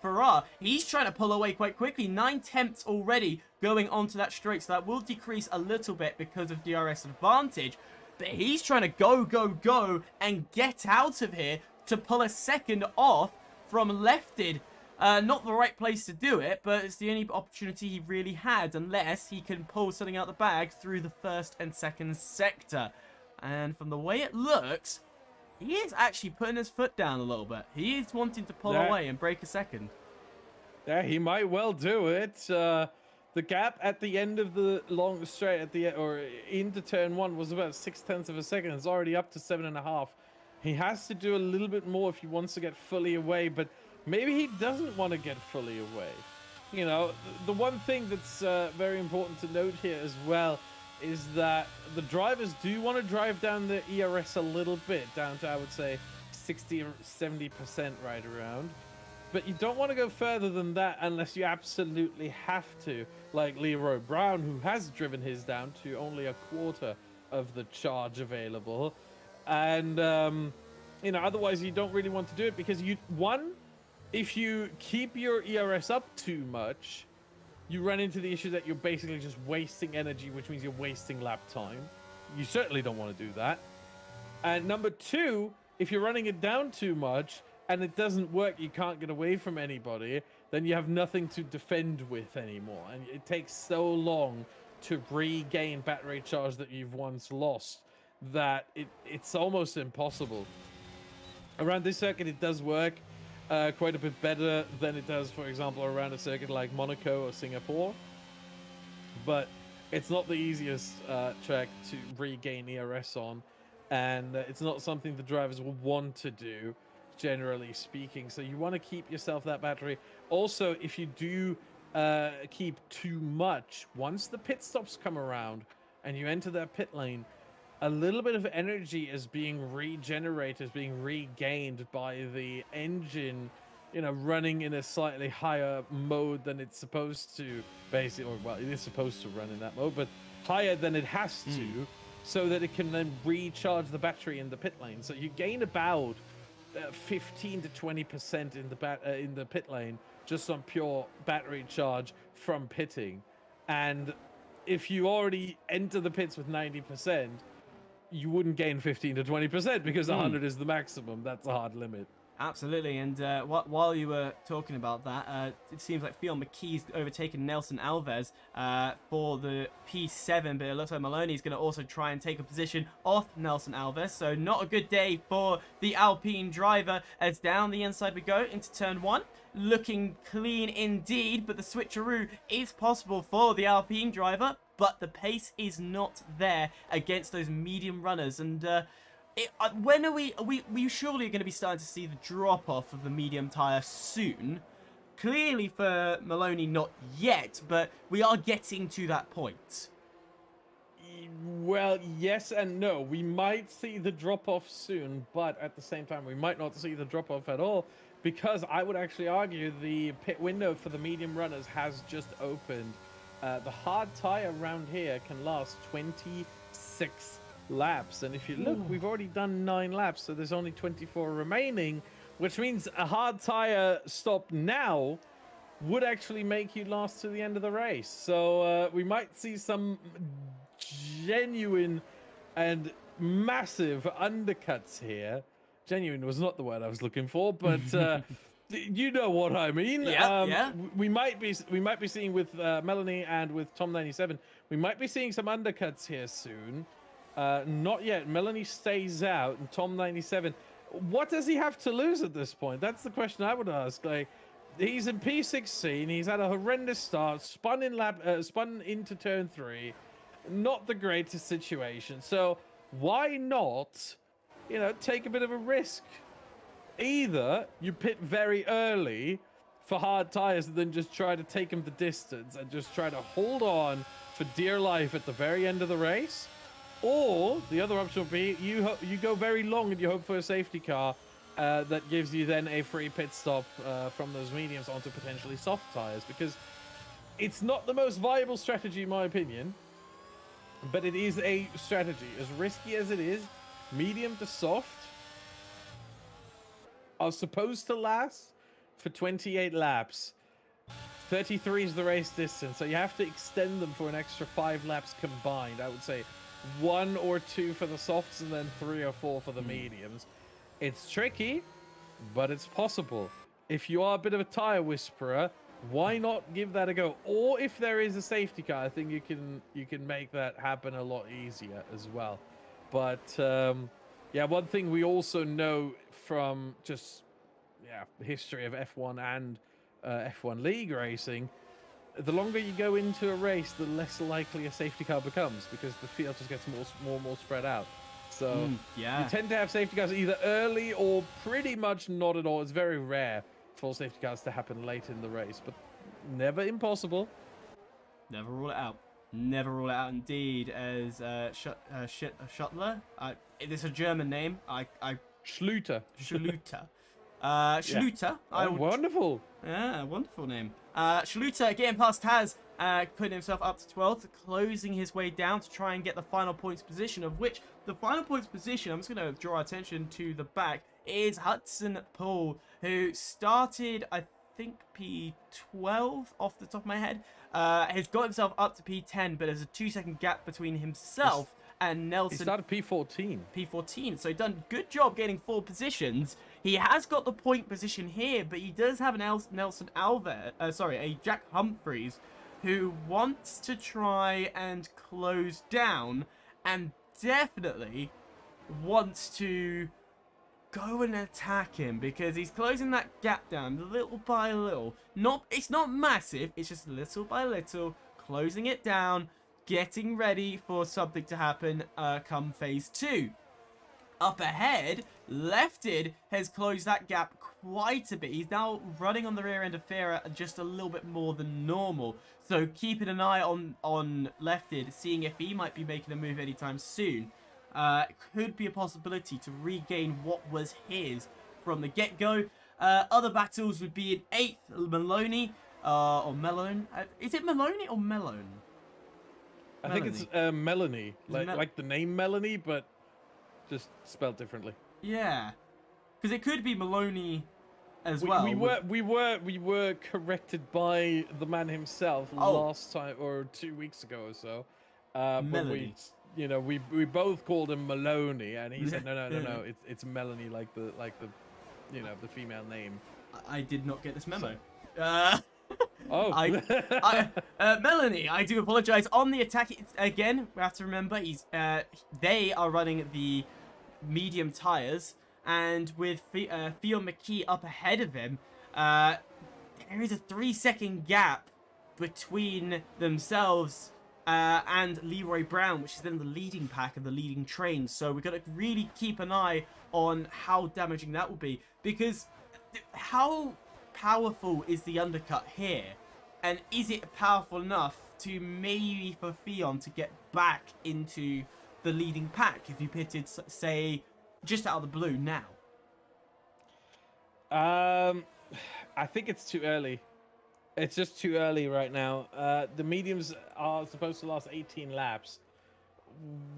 [SPEAKER 7] Farrar, he's trying to pull away quite quickly. 9/10 already going onto that straight. So that will decrease a little bit because of DRS advantage. But he's trying to go, and get out of here to pull a second off from Lefted. Not the right place to do it, but it's the only opportunity he really had, unless he can pull something out the bag through the first and second sector. And from the way it looks, he is actually putting his foot down a little bit. He is wanting to pull away and break a second.
[SPEAKER 8] Yeah, he might well do it. The gap at the end of the long straight or into turn 1 was about 0.6 of a second. It's already up to 7.5. He has to do a little bit more if he wants to get fully away, but maybe he doesn't want to get fully away. You know, the one thing that's very important to note here as well is that the drivers do want to drive down the ERS a little bit, down to, I would say, 60 or 70% right around. But you don't want to go further than that unless you absolutely have to, like Leroy Brown, who has driven his down to only 1/4 of the charge available. And, you know, otherwise you don't really want to do it because if you keep your ERS up too much, you run into the issue that you're basically just wasting energy, which means you're wasting lap time. You certainly don't want to do that. And number 2, if you're running it down too much and it doesn't work, you can't get away from anybody, then you have nothing to defend with anymore. And it takes so long to regain battery charge that you've once lost that it's almost impossible. Around this circuit, it does work quite a bit better than it does, for example, around a circuit like Monaco or Singapore. But it's not the easiest track to regain ERS on, and it's not something the drivers will want to do, generally speaking. So you want to keep yourself that battery. Also, if you do keep too much, once the pit stops come around and you enter that pit lane, a little bit of energy is being regenerated, is being regained by the engine, you know, running in a slightly higher mode than it's supposed to, basically, or well, it is supposed to run in that mode, but higher than it has to, so that it can then recharge the battery in the pit lane. So you gain about 15 to 20% in the pit lane just on pure battery charge from pitting. And if you already enter the pits with 90%, you wouldn't gain 15 to 20% because 100 is the maximum. That's a hard limit.
[SPEAKER 7] Absolutely, and while you were talking about that, it seems like Fionn McKee's overtaken Nelson Alves for the P7, but it looks like Maloney's going to also try and take a position off Nelson Alves, so not a good day for the Alpine driver, as down the inside we go into turn 1. Looking clean indeed, but the switcheroo is possible for the Alpine driver, but the pace is not there against those medium runners, and when are we surely going to be starting to see the drop off of the medium tyre soon? Clearly for Maloney not yet, but we are getting to that point.
[SPEAKER 8] Well, yes and no. We might see the drop off soon, but at the same time we might not see the drop off at all, because I would actually argue the pit window for the medium runners has just opened. The hard tyre around here can last 26 laps, and if you look, we've already done 9 laps, so there's only 24 remaining, which means a hard tire stop now would actually make you last to the end of the race. So we might see some genuine and massive undercuts here. Genuine was not the word I was looking for, but you know what I mean.
[SPEAKER 7] Yeah.
[SPEAKER 8] We might be seeing with Melanie and with Tom 97. We might be seeing some undercuts here soon. Not yet. Melanie stays out, and Tom 97. What does he have to lose at this point? That's the question I would ask. Like, he's in P16. He's had a horrendous start. Spun into turn 3. Not the greatest situation. So why not, take a bit of a risk? Either you pit very early for hard tires, and then just try to take him the distance and just try to hold on for dear life at the very end of the race. Or the other option would be you go very long and you hope for a safety car that gives you then a free pit stop from those mediums onto potentially soft tires, because it's not the most viable strategy in my opinion, but it is a strategy. As risky as it is, medium to soft are supposed to last for 28 laps. 33 is the race distance, so you have to extend them for an extra 5 laps combined. I would say 1 or 2 for the softs and then 3 or 4 for the mediums. It's tricky, but it's possible. If you are a bit of a tire whisperer, why not give that a go? Or if there is a safety car, I think you can make that happen a lot easier as well. But yeah, one thing we also know from just history of F1 and F1 League racing, the longer you go into a race, the less likely a safety car becomes, because the field just gets more spread out. So you tend to have safety cars either early or pretty much not at all. It's very rare for safety cars to happen late in the race, but never impossible.
[SPEAKER 7] Never rule it out. Never rule it out indeed. As Schuttler, it's a German name.
[SPEAKER 8] Schluter.
[SPEAKER 7] Schluter. Schluter.
[SPEAKER 8] Yeah. Wonderful.
[SPEAKER 7] Yeah, wonderful name. Schluter getting past Taz, putting himself up to 12th, closing his way down to try and get the final points position, of which the final points position, I'm just going to draw attention to the back, is Hudson Poole, who started, I think, P12 off the top of my head. Has got himself up to P10, but there's a 2-second gap between himself and Nelson.
[SPEAKER 8] He started P14.
[SPEAKER 7] P14, so done good job getting 4 positions. He has got the point position here, but he does have an Nelson Alves, a Jack Humphreys, who wants to try and close down, and definitely wants to go and attack him, because he's closing that gap down little by little. It's not massive, it's just little by little, closing it down, getting ready for something to happen come phase 2. Up ahead, Lefted has closed that gap quite a bit. He's now running on the rear end of Farah just a little bit more than normal. So keeping an eye on Lefted, seeing if he might be making a move anytime soon. Could be a possibility to regain what was his from the get-go. Other battles would be in 8th, Maloney, or Melone. Is it Maloney or Melone?
[SPEAKER 8] I think it's Melanie, like the name Melanie, but just spelled differently.
[SPEAKER 7] Yeah, because it could be Maloney as
[SPEAKER 8] well. We were corrected by the man himself last time, or 2 weeks ago or so. Melanie. We both called him Maloney, and he said no, it's Melanie, like the you know, the female name.
[SPEAKER 7] I did not get this memo.
[SPEAKER 8] Oh,
[SPEAKER 7] Melanie, I do apologize. On the attack, again, we have to remember they are running the medium tires, and with Theo McKee up ahead of him, there is a 3-second gap between themselves and Leroy Brown, which is then the leading pack and the leading train. So we've got to really keep an eye on how damaging that will be, because how powerful is the undercut here, and is it powerful enough to maybe for Theon to get back into the leading pack if you pitted, say, just out of the blue now?
[SPEAKER 8] I think it's too early. It's just too early right now. The mediums are supposed to last 18 laps.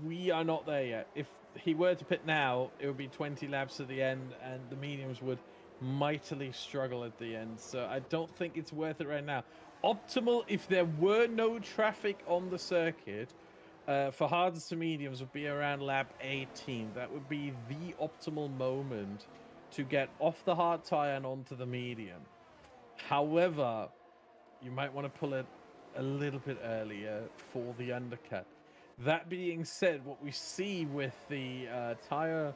[SPEAKER 8] We are not there yet. If he were to pit now, it would be 20 laps to the end, and the mediums would mightily struggle at the end. So I don't think it's worth it right now. Optimal, if there were no traffic on the circuit, for hards to mediums would be around lap 18. That would be the optimal moment to get off the hard tire and onto the medium. However, you might want to pull it a little bit earlier for the undercut. That being said, what we see with the tire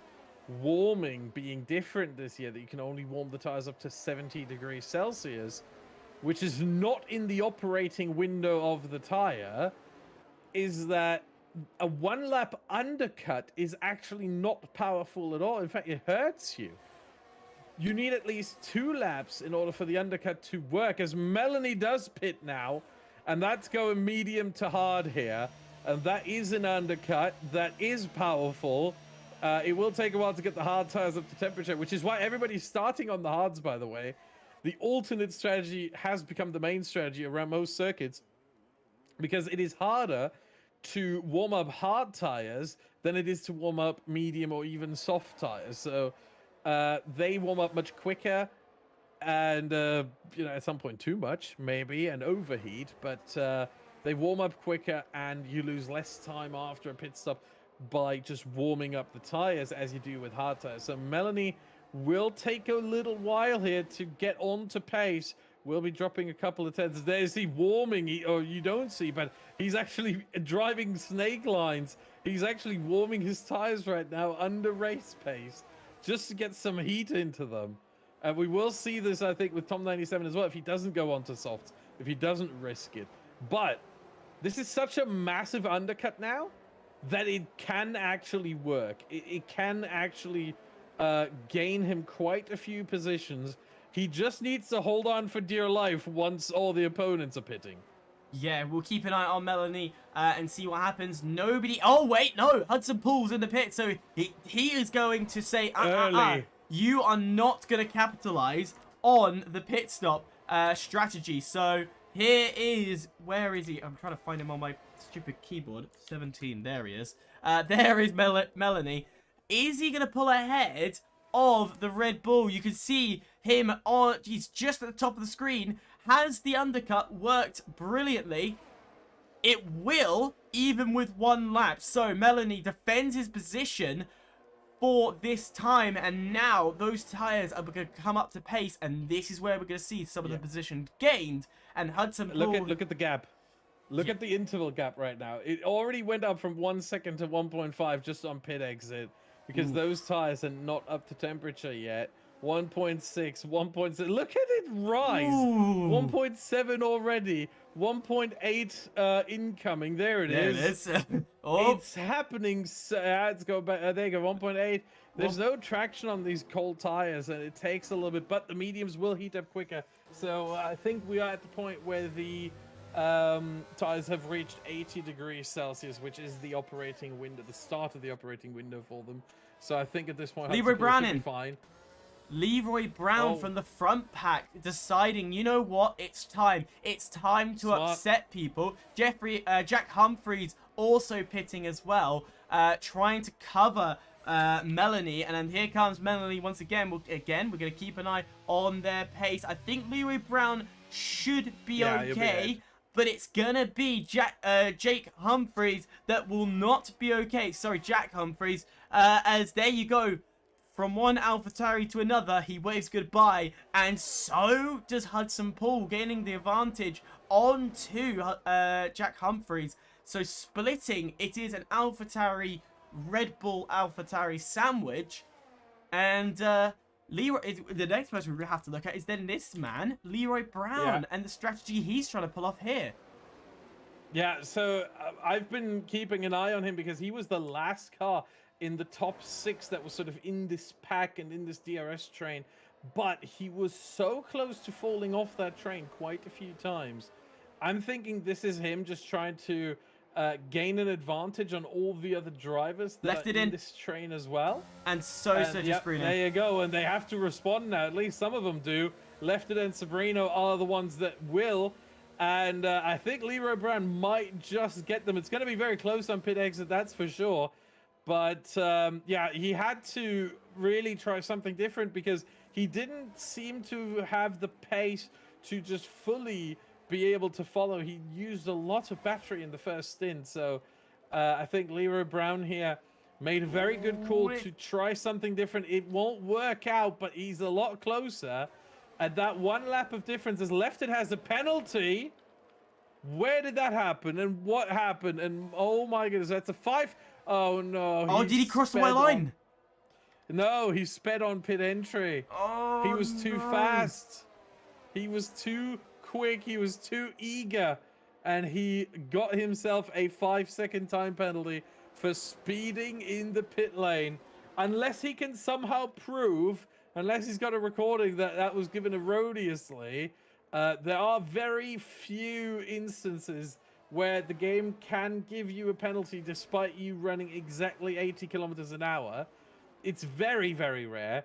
[SPEAKER 8] warming being different this year, that you can only warm the tires up to 70 degrees Celsius, which is not in the operating window of the tire, is that a 1-lap undercut is actually not powerful at all. In fact, it hurts you. You need at least 2 laps in order for the undercut to work, as Melanie does pit now, and that's going medium to hard here, and that is an undercut that is powerful. It will take a while to get the hard tires up to temperature, which is why everybody's starting on the hards, by the way. The alternate strategy has become the main strategy around most circuits, because it is harder to warm up hard tires than it is to warm up medium or even soft tires. So they warm up much quicker, and you know, at some point too much maybe, and overheat, but they warm up quicker, and you lose less time after a pit stop by just warming up the tires as you do with hard tires. So Melanie will take a little while here to get on to pace. We'll be dropping a couple of tenths. There's he warming, or you don't see, but he's actually driving snake lines. He's actually warming his tires right now under race pace, just to get some heat into them. And we will see this, I think, with Tom 97 as well, if he doesn't go on to softs, if he doesn't risk it. But this is such a massive undercut now that it can actually work. It can actually gain him quite a few positions. He just needs to hold on for dear life once all the opponents are pitting.
[SPEAKER 7] Yeah, we'll keep an eye on Melanie and see what happens. Nobody... Oh, wait, no. Hudson Pool's in the pit, so he is going to say, you are not going to capitalize on the pit stop strategy. So here is... Where is he? I'm trying to find him on my stupid keyboard. 17. There he is. There is Melanie. Is he going to pull ahead of the Red Bull? You can see him on... He's just at the top of the screen. Has the undercut worked brilliantly? It will, even with 1 lap. So Melanie defends his position for this time, and now those tires are going to come up to pace, and this is where we're going to see some of the position gained. And Hudson Pool...
[SPEAKER 8] Look at the gap. Look at the interval gap right now. It already went up from 1 second to 1.5 just on pit exit, because those tires are not up to temperature yet. 1.6, 1.6. Look at it rise. 1.7 already. 1.8 incoming. There it is.
[SPEAKER 7] There it is.
[SPEAKER 8] It's happening. Let's go back. There you go. 1.8. There's no traction on these cold tires, and it takes a little bit, but the mediums will heat up quicker. So I think we are at the point where the tires have reached 80 degrees Celsius, which is the operating window, the start of the operating window for them. So I think at this point,
[SPEAKER 7] Leroy Brown
[SPEAKER 8] should be fine.
[SPEAKER 7] Leroy Brown from the front pack deciding, you know what, it's time. It's time to upset people. Jack Humphreys also pitting as well, trying to cover Melanie. And then here comes Melanie once again. We're going to keep an eye on their pace. I think Leroy Brown should be okay. But it's gonna be Jake Humphreys that will not be okay. Sorry, Jack Humphreys. As there you go. from one AlphaTauri to another, he waves goodbye, and so does Hudson Paul, gaining the advantage onto Jack Humphreys. So splitting, it is an AlphaTauri, Red Bull AlphaTauri sandwich, and Leroy, the next person we have to look at is then this man, Leroy Brown, and the strategy he's trying to pull off here.
[SPEAKER 8] Yeah, so I've been keeping an eye on him because he was the last car in the top 6 that was sort of in this pack and in this DRS train, but he was so close to falling off that train quite a few times. I'm thinking this is him just trying to gain an advantage on all the other drivers that
[SPEAKER 7] Left
[SPEAKER 8] are
[SPEAKER 7] it
[SPEAKER 8] in this train as well.
[SPEAKER 7] And so just Bruno.
[SPEAKER 8] There you go, and they have to respond now. At least some of them do. Left it and Sabrino are the ones that will. And I think Leroy Brown might just get them. It's going to be very close on pit exit, that's for sure. But yeah, he had to really try something different because he didn't seem to have the pace to just fully be able to follow. He used a lot of battery in the first stint. So I think Leroy Brown here made a very good call to try something different. It won't work out, but he's a lot closer. And that one lap of difference has left it has a penalty. Where did that happen? And what happened? And oh my goodness, that's a 5. Oh no.
[SPEAKER 7] Oh, did he cross the white line?
[SPEAKER 8] No, he sped on pit entry.
[SPEAKER 7] Oh,
[SPEAKER 8] he was too fast. He was too quick. He was too eager. And he got himself a 5-second time penalty for speeding in the pit lane. Unless he can somehow prove, unless he's got a recording that that was given erroneously, there are very few instances where the game can give you a penalty despite you running exactly 80 kilometers an hour. It's very, very rare,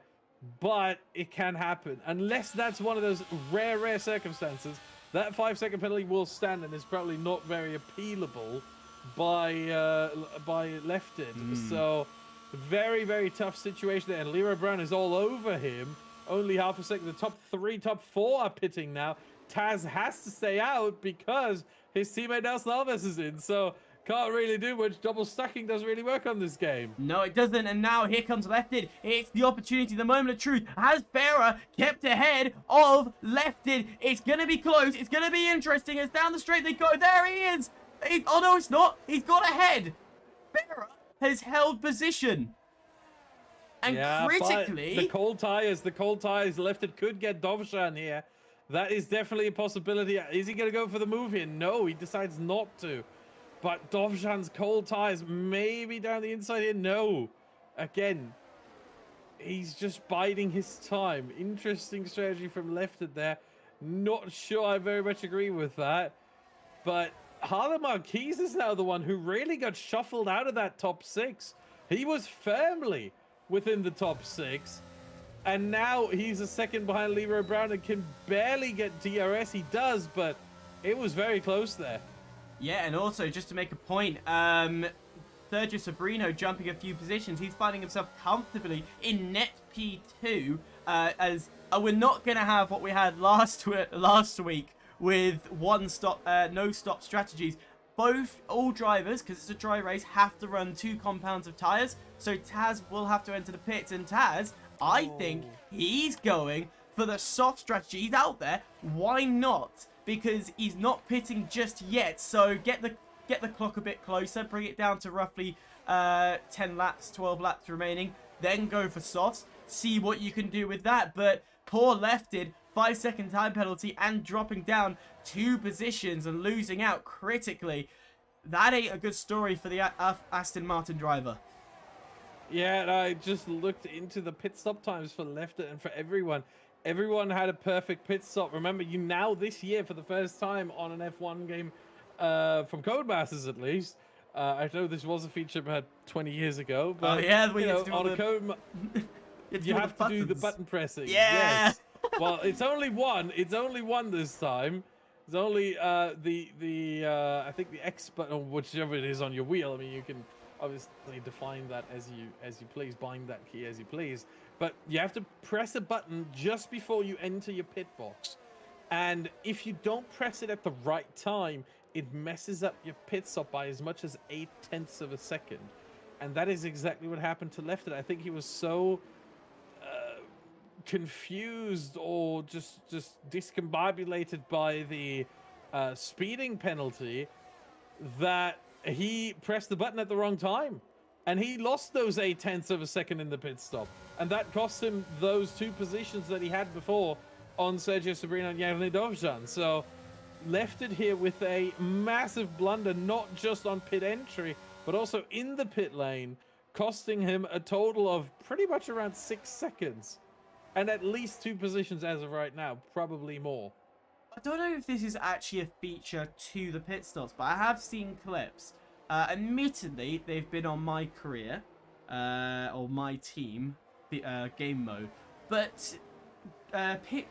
[SPEAKER 8] but it can happen. Unless that's one of those rare circumstances, that 5-second penalty will stand and is probably not very appealable by Lefted. So very, very tough situation there. And Leroy Brown is all over him. Only half a second. The top 3, top 4 are pitting now. Taz has to stay out because his teammate Nelson Alves is in. So can't really do much. Double stacking doesn't really work on this game.
[SPEAKER 7] No, it doesn't. And now here comes Lefted. It's the opportunity, the moment of truth. Has Farah kept ahead of Lefted? It's going to be close. It's going to be interesting. As down the straight they go. There he is. Oh, no, it's not. He's got ahead. Farah has held position. And critically,
[SPEAKER 8] the cold tires Lefted could get Dovzhan here. That is definitely a possibility. Is he going to go for the move here? No, he decides not to. But Dovzhan's cold tires maybe down the inside here. No. Again, he's just biding his time. Interesting strategy from Lefted there. Not sure I very much agree with that. But Harlan Marquez is now the one who really got shuffled out of that top 6. He was firmly within the top 6. And now he's a second behind Leroy Brown and can barely get DRS. He does, but it was very close there.
[SPEAKER 7] Yeah, and also, just to make a point, Sergio Sabrino jumping a few positions. He's finding himself comfortably in net P2, as we're not going to have what we had last week with no-stop strategies. All drivers, because it's a dry race, have to run 2 compounds of tyres. So Taz will have to enter the pits, and Taz, I think he's going for the soft strategy. He's out there. Why not? Because he's not pitting just yet. So get the clock a bit closer. Bring it down to roughly 10 laps, 12 laps remaining. Then go for softs. See what you can do with that. But poor Lefted, 5-second time penalty and dropping down 2 positions and losing out critically. That ain't a good story for the Aston Martin driver.
[SPEAKER 8] Yeah, and I just looked into the pit stop times for Lefted and for everyone. Everyone had a perfect pit stop. Remember, you now this year for the first time on an F1 game from Codemasters at least. I know this was a feature about 20 years ago, but on a code, you have to do the button pressing.
[SPEAKER 7] Yeah.
[SPEAKER 8] Yes. Well, it's only one. It's only one this time. It's only I think the X button, or whichever it is on your wheel. I mean, you can obviously define that as you please, bind that key as you please. But you have to press a button just before you enter your pit box. And if you don't press it at the right time, it messes up your pit stop by as much as 0.8 of a second. And that is exactly what happened to Lefted. I think he was so confused or just discombobulated by the speeding penalty that he pressed the button at the wrong time, and he lost those 0.8 of a second in the pit stop, and that cost him those 2 positions that he had before on Sergio Sabrino and Jarny Dovzhan. So left it here with a massive blunder, not just on pit entry, but also in the pit lane, costing him a total of pretty much around 6 seconds. And at least 2 positions as of right now, probably more.
[SPEAKER 7] I don't know if this is actually a feature to the pit stops, but I have seen clips. Admittedly, they've been on my career, or my team, game mode, but pit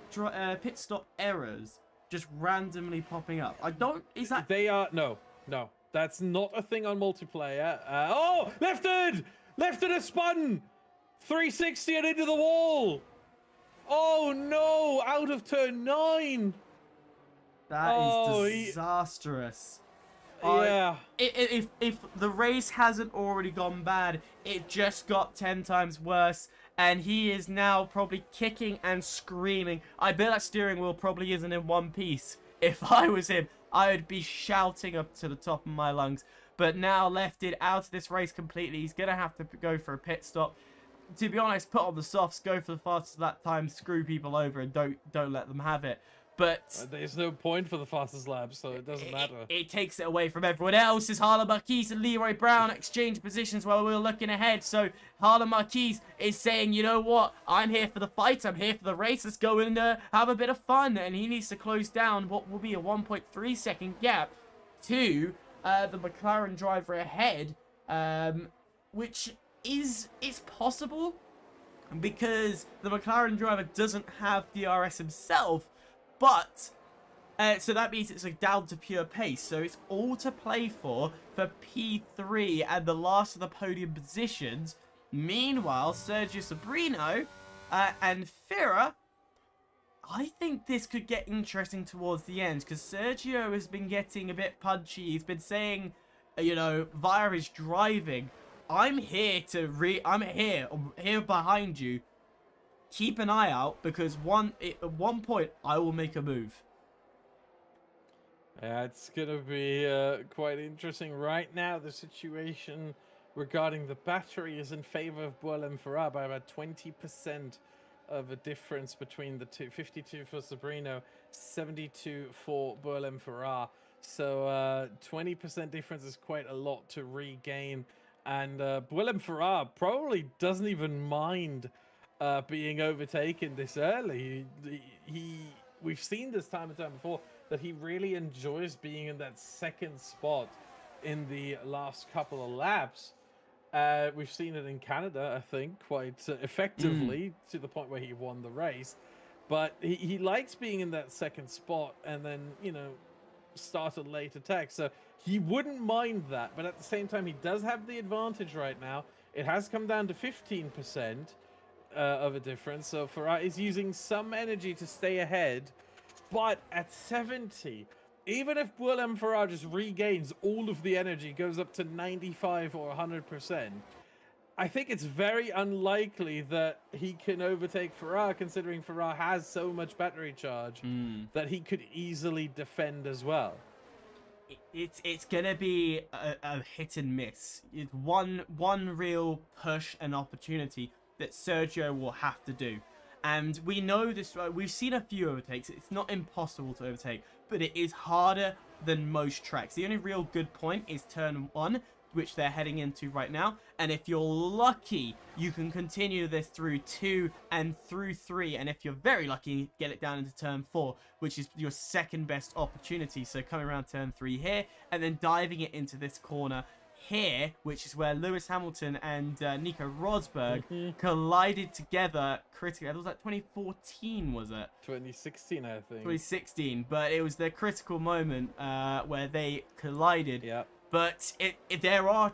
[SPEAKER 7] stop errors just randomly popping up. I don't. Is that?
[SPEAKER 8] They are no. That's not a thing on multiplayer. Oh, lefted has spun 360 and into the wall. Oh no! Out of turn 9.
[SPEAKER 7] That is disastrous.
[SPEAKER 8] Yeah.
[SPEAKER 7] If the race hasn't already gone bad, it just got 10 times worse, and he is now probably kicking and screaming. I bet that steering wheel probably isn't in one piece. If I was him, I would be shouting up to the top of my lungs. But now left it out of this race completely. He's gonna have to go for a pit stop. To be honest, put on the softs, go for the fastest lap time, screw people over, and don't let them have it. But
[SPEAKER 8] there's no point for the fastest lap, so it doesn't matter.
[SPEAKER 7] It takes it away from everyone else. As Harlan Marquez and Leroy Brown exchange positions while we were looking ahead. So Harlan Marquez is saying, you know what? I'm here for the fight. I'm here for the race. Let's go and have a bit of fun. And he needs to close down what will be a 1.3 second gap to the McLaren driver ahead, which is possible because the McLaren driver doesn't have DRS himself. But, so that means it's like down to pure pace. So it's all to play for P3 and the last of the podium positions. Meanwhile, Sergio Sabrino and Fira, I think this could get interesting towards the end. Because Sergio has been getting a bit punchy. He's been saying, you know, via his driving, I'm here behind you. Keep an eye out, because at one point I will make a move.
[SPEAKER 8] Yeah, it's gonna be quite interesting. Right now, the situation regarding the battery is in favor of Bourlem Farah by about 20% of a difference between the two. 52 for Sabrino, 72 for Bourlem Farah. So 20% difference is quite a lot to regain. And Bourlem Farah probably doesn't even mind being overtaken this early. We've seen this time and time before that he really enjoys being in that second spot in the last couple of laps. We've seen it in Canada, I think, quite effectively to the point where he won the race. But he likes being in that second spot and then, you know, start a late attack. So he wouldn't mind that. But at the same time, he does have the advantage right now. It has come down to 15%. Of a difference, so Farah is using some energy to stay ahead, but at 70, even if Bourlem Farah just regains all of the energy, goes up to 95 or 100%, I think it's very unlikely that he can overtake Farah, considering Farah has so much battery charge that he could easily defend as well.
[SPEAKER 7] It's gonna be a hit and miss. It's one real push and opportunity that Sergio will have to do. And we know this, we've seen a few overtakes. It's not impossible to overtake, but it is harder than most tracks. The only real good point is turn 1, which they're heading into right now. And if you're lucky, you can continue this through 2 and through 3. And if you're very lucky, get it down into turn 4, which is your second best opportunity. So coming around turn 3 here, and then diving it into this corner here, which is where Lewis Hamilton and Nico Rosberg collided together critically. It was like 2014, was it?
[SPEAKER 8] 2016, I think.
[SPEAKER 7] 2016, but it was the critical moment where they collided.
[SPEAKER 8] Yeah.
[SPEAKER 7] But if there are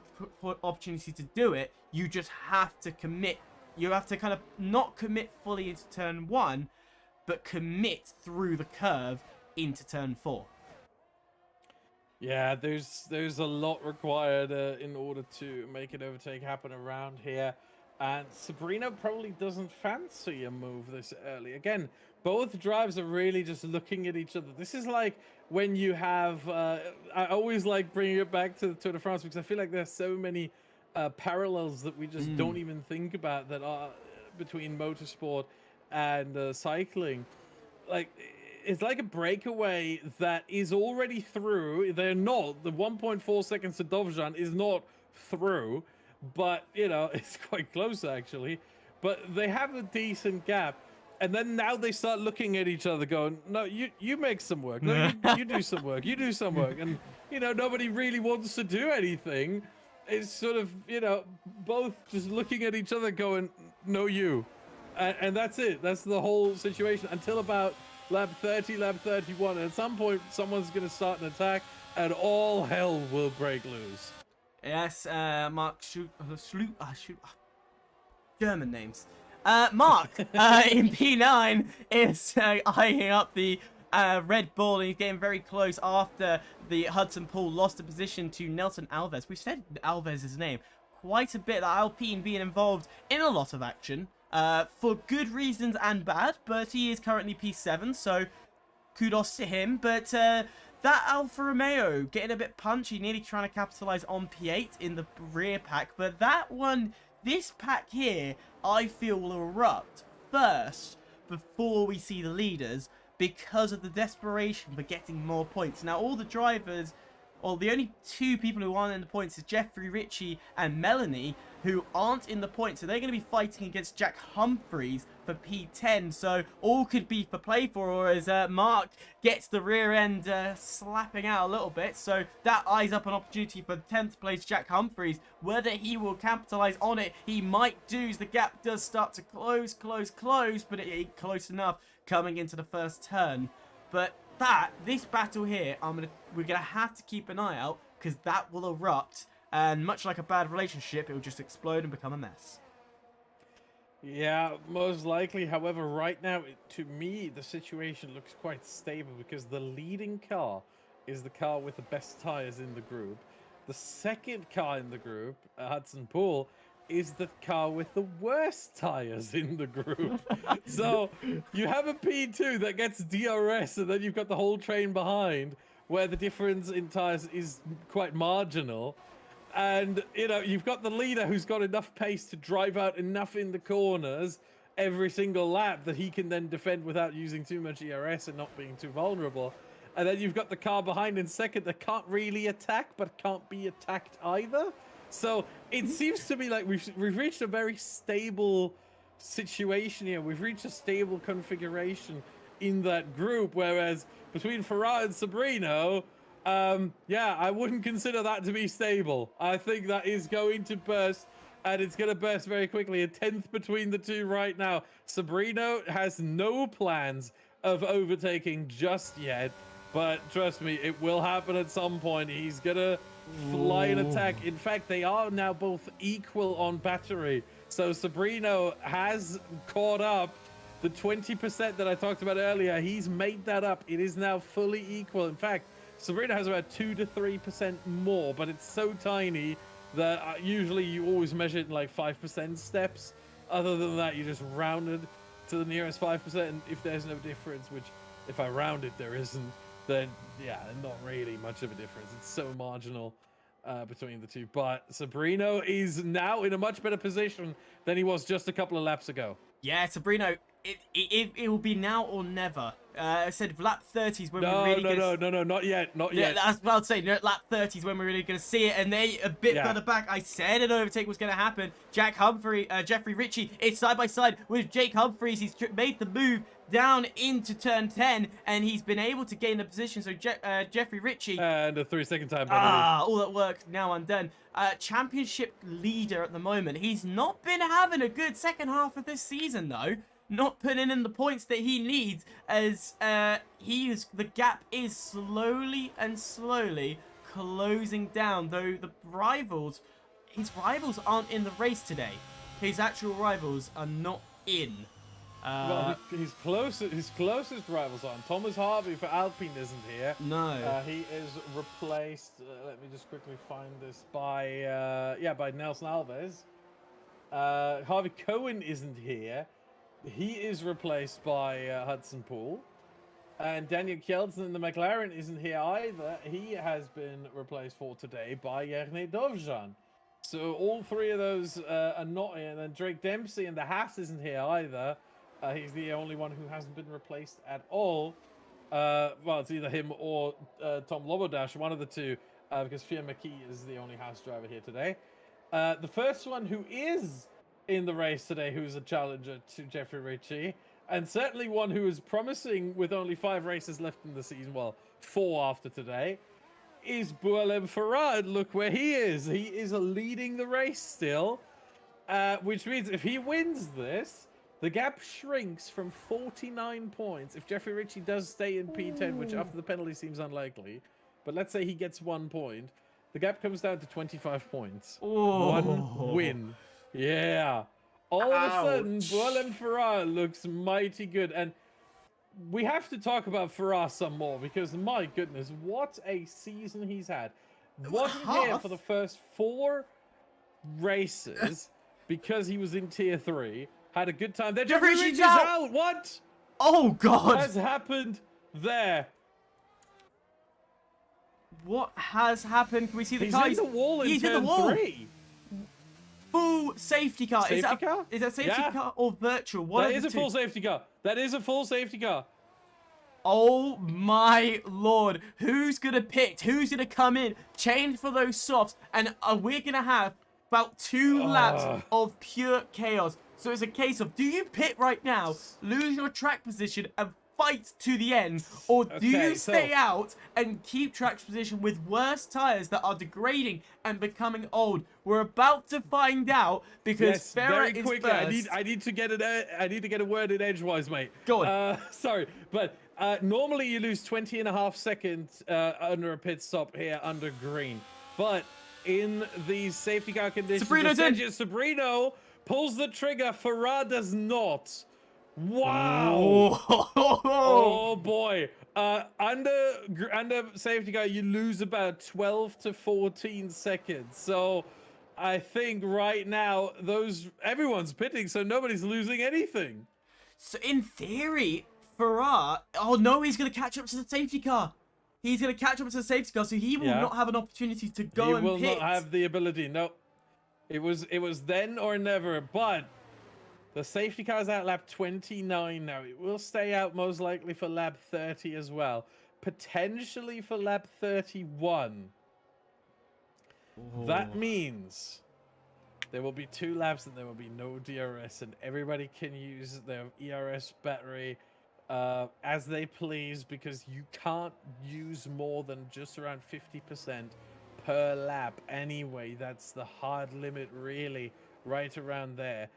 [SPEAKER 7] opportunities to do it, you just have to commit. You have to kind of not commit fully into turn 1, but commit through the curve into turn 4.
[SPEAKER 8] Yeah, there's a lot required in order to make an overtake happen around here. And Sabrina probably doesn't fancy a move this early. Again, both drives are really just looking at each other. This is like when you have... I always like bringing it back to the Tour de France because I feel like there's so many parallels that we just don't even think about that are between motorsport and cycling. Like, it's like a breakaway that is already through. They're not. The 1.4 seconds to Dovzhan is not through. But, you know, it's quite close, actually. But they have a decent gap. And then now they start looking at each other going, no, you make some work. No, you do some work. You do some work. And, you know, nobody really wants to do anything. It's sort of, you know, both just looking at each other going, no, you. And that's it. That's the whole situation until about lap 30, lap 31. And at some point, someone's going to start an attack and all hell will break loose.
[SPEAKER 7] Yes, Mark German names. Mark in P9 is eyeing up the Red Bull, and he's getting very close after the Hudson Pool lost the position to Nelson Alves. We've said Alves' name quite a bit, that Alpine being involved in a lot of action for good reasons and bad, but he is currently P7, so kudos to him. But that Alfa Romeo getting a bit punchy, nearly trying to capitalize on P8 in the rear pack. But that one, this pack here, I feel will erupt first before we see the leaders because of the desperation for getting more points. Now, all the drivers, well, the only two people who aren't in the points is Jeffrey Ritchie and Melanie, who aren't in the points. So they're going to be fighting against Jack Humphreys for P10. So all could be for play for, or as Mark gets the rear end slapping out a little bit. So that eyes up an opportunity for 10th place Jack Humphreys. Whether he will capitalize on it, he might do, as the gap does start to close, but it ain't close enough coming into the first turn. But this battle here, we're gonna have to keep an eye out, because that will erupt, and much like a bad relationship, it will just explode and become a mess.
[SPEAKER 8] Yeah, most likely. However, right now, to me, the situation looks quite stable because the leading car is the car with the best tires in the group. The second car in the group, Hudson Pool, is the car with the worst tires in the group. So you have a P2 that gets DRS, and then you've got the whole train behind where the difference in tires is quite marginal. And, you know, you've got the leader who's got enough pace to drive out enough in the corners every single lap that he can then defend without using too much ERS and not being too vulnerable. And then you've got the car behind in second that can't really attack, but can't be attacked either. So it seems to me like we've reached a very stable situation here. We've reached a stable configuration in that group, whereas between Farah and Sabrino, yeah, I wouldn't consider that to be stable. I think that is going to burst, and it's going to burst very quickly. A 10th between the two right now. Sabrino has no plans of overtaking just yet, but trust me, it will happen at some point. He's going to fly an attack. In fact, they are now both equal on battery. So Sabrino has caught up. The 20% that I talked about earlier, he's made that up. It is now fully equal. In fact, Sabrina has about 2 to 3% more, but it's so tiny that usually you always measure it in like 5% steps. Other than that, you just round it to the nearest 5%. And if there's no difference, which if I round it, there isn't, then yeah, not really much of a difference. It's so marginal between the two. But Sabrino is now in a much better position than he was just a couple of laps ago.
[SPEAKER 7] Yeah, Sabrino, it will be now or never. I said lap 30s when we're really
[SPEAKER 8] No, not yet.
[SPEAKER 7] Yeah, that's what I'd say. Lap 30s when we're really going to see it, and they a bit further back. I said an overtake was going to happen. Jeffrey Ritchie is side by side with Jake Humphreys. He's made the move down into turn 10, and he's been able to gain the position. So Jeffrey Ritchie
[SPEAKER 8] and a 3-second time penalty.
[SPEAKER 7] All that work now undone. Championship leader at the moment. He's not been having a good second half of this season though. Not putting in the points that he needs, as the gap is slowly closing down, though his rivals aren't in the race today. His actual rivals are not in.
[SPEAKER 8] Well, his closest rivals aren't. Thomas Harvey for Alpine isn't here.
[SPEAKER 7] No.
[SPEAKER 8] He is replaced, let me just quickly find this, by Nelson Alves. Harvey Cohen isn't here. He is replaced by Hudson Poole. And Daniel Kjeldsen in the McLaren isn't here either. He has been replaced for today by Jerne Dovzhan. So all three of those are not here. And then Drake Dempsey in the Haas isn't here either. He's the only one who hasn't been replaced at all. Well, it's either him or Tom Lobodash, one of the two, because Fier McKee is the only Haas driver here today. The first one who is in the race today, who's a challenger to Jeffrey Ritchie, and certainly one who is promising with only 5 races left in the season, well, 4 after today, is Boalem Farad. Look where he is. He is leading the race still, which means if he wins this, the gap shrinks from 49 points. If Jeffrey Ritchie does stay in P10, which after the penalty seems unlikely, but let's say he gets 1 point, the gap comes down to 25 points.
[SPEAKER 7] Oh.
[SPEAKER 8] 1 win. Yeah. All of a sudden, Boalem Farah looks mighty good. And we have to talk about Farah some more because, my goodness, what a season he's had. Wasn't here for the first 4 races because he was in Tier 3. Had a good time there. Jeffrey Ritchie's out. What?
[SPEAKER 7] Oh, God.
[SPEAKER 8] Has happened there?
[SPEAKER 7] What has happened? Can we see the
[SPEAKER 8] He's
[SPEAKER 7] car?
[SPEAKER 8] in the wall in turn 3.
[SPEAKER 7] Full safety car.
[SPEAKER 8] Safety car?
[SPEAKER 7] Is that safety
[SPEAKER 8] Yeah.
[SPEAKER 7] car or virtual?
[SPEAKER 8] That is a full safety car. That is a full safety car.
[SPEAKER 7] Oh my lord. Who's going to pick? Who's going to come in, change for those softs? And we're going to have about 2 laps of pure chaos. So it's a case of, do you pit right now, lose your track position, and fight to the end? Or do you stay out and keep track position with worse tyres that are degrading and becoming old? We're about to find out because Farah is first.
[SPEAKER 8] I need to get a word in edgewise, mate.
[SPEAKER 7] Go on.
[SPEAKER 8] Sorry, but normally you lose 20.5 seconds under a pit stop here under green. But in these safety car conditions, Sabrino pulls the trigger. Farah does not. Wow. Oh boy. Under safety car, you lose about 12 to 14 seconds. So I think right now everyone's pitting, so nobody's losing anything.
[SPEAKER 7] So in theory, Farah, oh no, he's going to catch up to the safety car. He's going to catch up to the safety car, so he will not have an opportunity to go and pit.
[SPEAKER 8] He will not have the ability. No. It was then or never, but the safety car is at lap 29 now. It will stay out most likely for lap 30 as well. Potentially for lap 31. That means there will be 2 laps and there will be no DRS, and everybody can use their ERS battery as they please, because you can't use more than just around 50% per lap anyway. That's the hard limit, really, right around there.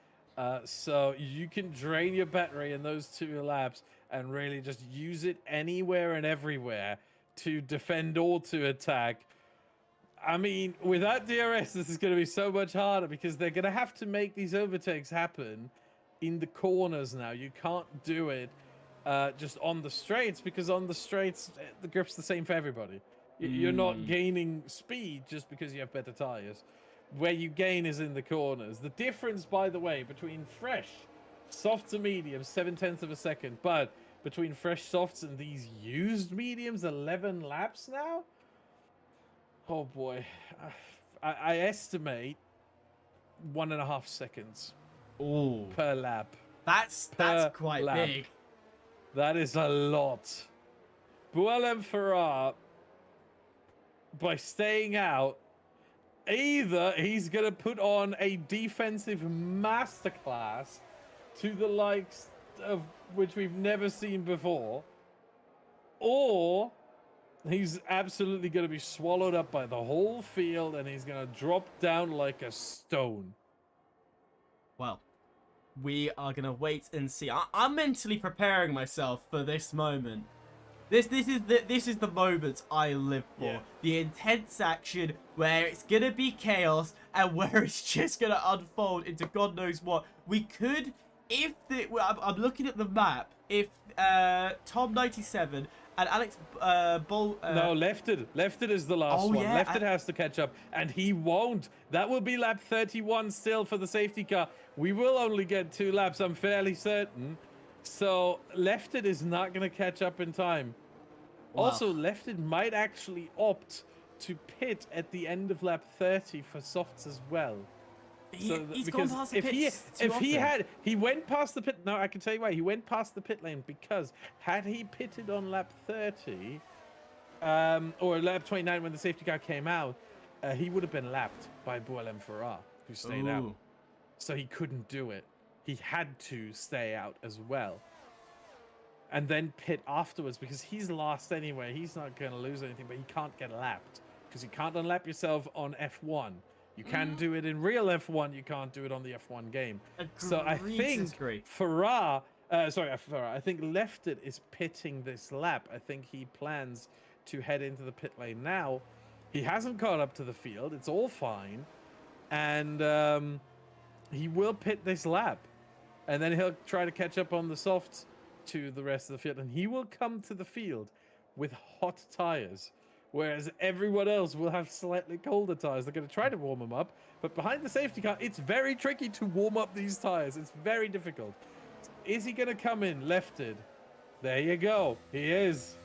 [SPEAKER 8] So you can drain your battery in those 2 laps and really just use it anywhere and everywhere to defend or to attack. I mean, without DRS, this is going to be so much harder because they're going to have to make these overtakes happen in the corners now. You can't do it just on the straights, because on the straights, the grip's the same for everybody. You're not gaining speed just because you have better tires. Where you gain is in the corners. The difference, by the way, between fresh softs and mediums, 0.7 of a second, but between fresh softs and these used mediums, 11 laps now? Oh boy. I estimate 1.5 seconds per lap.
[SPEAKER 7] That's quite big.
[SPEAKER 8] That is a lot. Boalem Farah, by staying out, either he's going to put on a defensive masterclass to the likes of which we've never seen before, or he's absolutely going to be swallowed up by the whole field and he's going to drop down like a stone.
[SPEAKER 7] Well, we are going to wait and see. I'm mentally preparing myself for this moment. This is the moment I live for. Yeah. The intense action where it's going to be chaos and where it's just going to unfold into God knows what. We could if I'm looking at the map, if Tom 97 and Alex
[SPEAKER 8] no, Lefted is the last one.
[SPEAKER 7] Yeah,
[SPEAKER 8] Lefted has to catch up, and he won't. That will be lap 31 still for the safety car. We will only get 2 laps, I'm fairly certain. So Lefted is not going to catch up in time.
[SPEAKER 7] Wow.
[SPEAKER 8] Also, Lefted might actually opt to pit at the end of lap 30 for softs as well.
[SPEAKER 7] He's gone past the pits
[SPEAKER 8] he went past the pit. No, I can tell you why. He went past the pit lane because had he pitted on lap 30, or lap 29 when the safety car came out, he would have been lapped by Bourlem Farah, who stayed out. So he couldn't do it. He had to stay out as well. And then pit afterwards because he's last anyway. He's not going to lose anything, but he can't get lapped because you can't unlap yourself on F1. You can do it in real F1. You can't do it on the F1 game. So I think Farah, I think Lefted is pitting this lap. I think he plans to head into the pit lane now. He hasn't caught up to the field. It's all fine. And he will pit this lap. And then he'll try to catch up on the softs to the rest of the field. And he will come to the field with hot tires. Whereas everyone else will have slightly colder tires. They're going to try to warm them up. But behind the safety car, it's very tricky to warm up these tires. It's very difficult. Is he going to come in lefted? There you go. He is.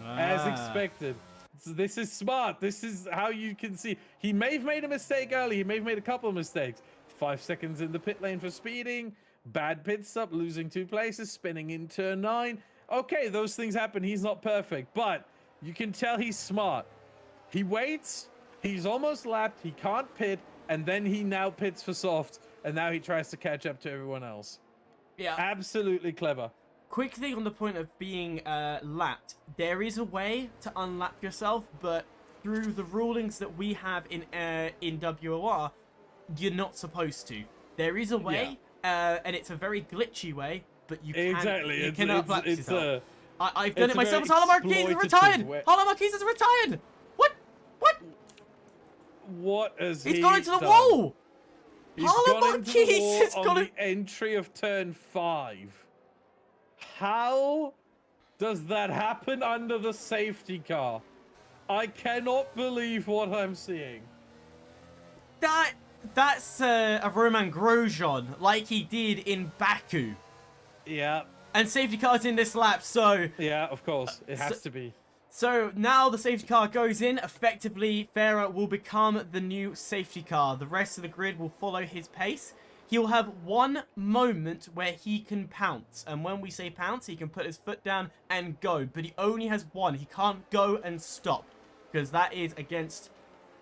[SPEAKER 8] As expected. So this is smart. This is how you can see. He may have made a mistake early. He may have made a couple of mistakes. 5 seconds in the pit lane for speeding. Bad pit stop. Losing 2 places. Spinning in turn 9. Okay, those things happen. He's not perfect. But you can tell he's smart. He waits. He's almost lapped. He can't pit. And then he now pits for soft. And now he tries to catch up to everyone else.
[SPEAKER 7] Yeah.
[SPEAKER 8] Absolutely clever. Quick
[SPEAKER 7] thing on the point of being lapped. There is a way to unlap yourself, but through the rulings that we have in WOR, you're not supposed to. There is a way, and it's a very glitchy way, but you can
[SPEAKER 8] exactly.
[SPEAKER 7] You cannot unlap yourself. I've done it
[SPEAKER 8] It's
[SPEAKER 7] myself. Harlow Marquez is retired. Harlow Marquez is retired. What?
[SPEAKER 8] What has
[SPEAKER 7] He's gone into the wall.
[SPEAKER 8] He's
[SPEAKER 7] Harlow
[SPEAKER 8] gone into the
[SPEAKER 7] Marquez
[SPEAKER 8] wall on the entry of turn 5. How does that happen under the safety car? I cannot believe what I'm seeing.
[SPEAKER 7] That's a Roman Grosjean, like he did in Baku.
[SPEAKER 8] Yeah.
[SPEAKER 7] And safety car's in this lap, so...
[SPEAKER 8] Yeah, of course. It has to be.
[SPEAKER 7] So now the safety car goes in. Effectively, Farah will become the new safety car. The rest of the grid will follow his pace. He'll have one moment where he can pounce. And when we say pounce, he can put his foot down and go. But he only has one. He can't go and stop. Because that is against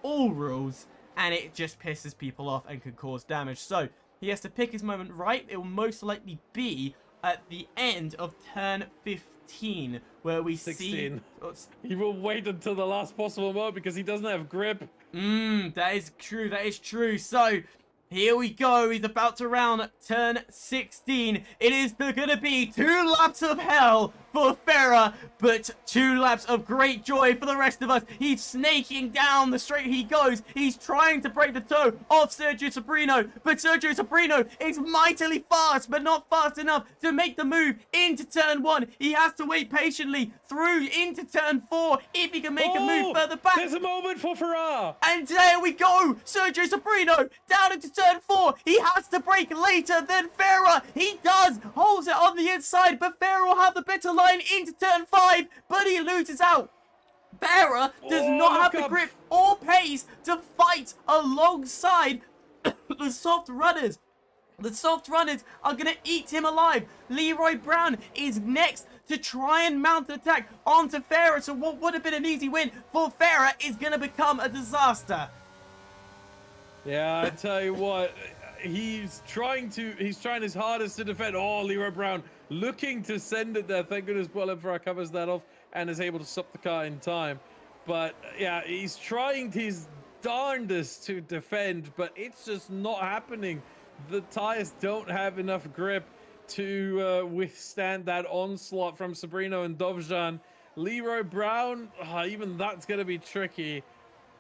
[SPEAKER 7] all rules. And it just pisses people off and can cause damage. So he has to pick his moment right. It will most likely be at the end of turn 15. Where we
[SPEAKER 8] 16.
[SPEAKER 7] see...
[SPEAKER 8] He will wait until the last possible moment because he doesn't have grip.
[SPEAKER 7] That is true. That is true. So... here we go. He's about to round turn 16. It is gonna be 2 laps of hell for Farah, but 2 laps of great joy for the rest of us. He's snaking down the straight he goes. He's trying to break the toe of Sergio Sobrino, but Sergio Sobrino is mightily fast, but not fast enough to make the move into turn 1. He has to wait patiently through into turn 4 if he can make a move further back.
[SPEAKER 8] There's a moment for Farah.
[SPEAKER 7] And there we go. Sergio Sobrino down into turn 4. He has to brake later than Farah. He does. Holds it on the inside, but Farah will have the better line into turn 5, but he loses out. Farah does not have the grip or pace to fight alongside the soft runners. The soft runners are going to eat him alive. Leroy Brown is next to try and mount an attack onto Farah, so what would have been an easy win for Farah is going to become a disaster.
[SPEAKER 8] Yeah, I tell you what, he's trying his hardest to defend. Oh, Leroy Brown looking to send it there. Thank goodness Bourlem Farah covers that off and is able to stop the car in time. But yeah, he's trying his darndest to defend, but it's just not happening. The tires don't have enough grip to withstand that onslaught from Sobrino and Dovzhan. Leroy Brown, even that's going to be tricky,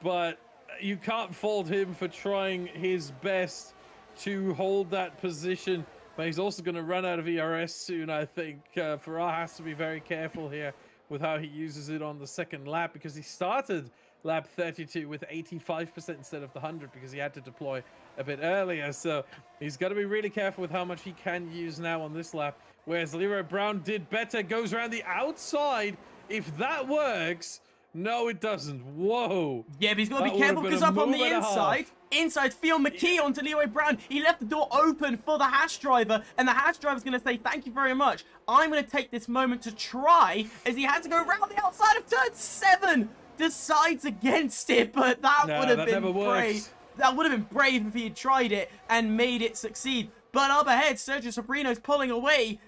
[SPEAKER 8] but you can't fault him for trying his best to hold that position but he's also going to run out of ERS soon, I think. Farah has to be very careful here with how he uses it on the second lap, because he started lap 32 with 85% instead of the 100 because he had to deploy a bit earlier. So he's got to be really careful with how much he can use now on this lap, whereas Leroy Brown did better, goes around the outside. If that works, no, it doesn't. Whoa.
[SPEAKER 7] Yeah, but he's got to be careful because up on the inside, Theon McKee onto Leroy Brown. He left the door open for the Hash driver, and the Hash driver's going to say, thank you very much. I'm going to take this moment to try, as he had to go around the outside of turn 7. Decides against it, but that would have been brave. That would have been brave if he had tried it and made it succeed. But up ahead, Sergio Sobrino's pulling away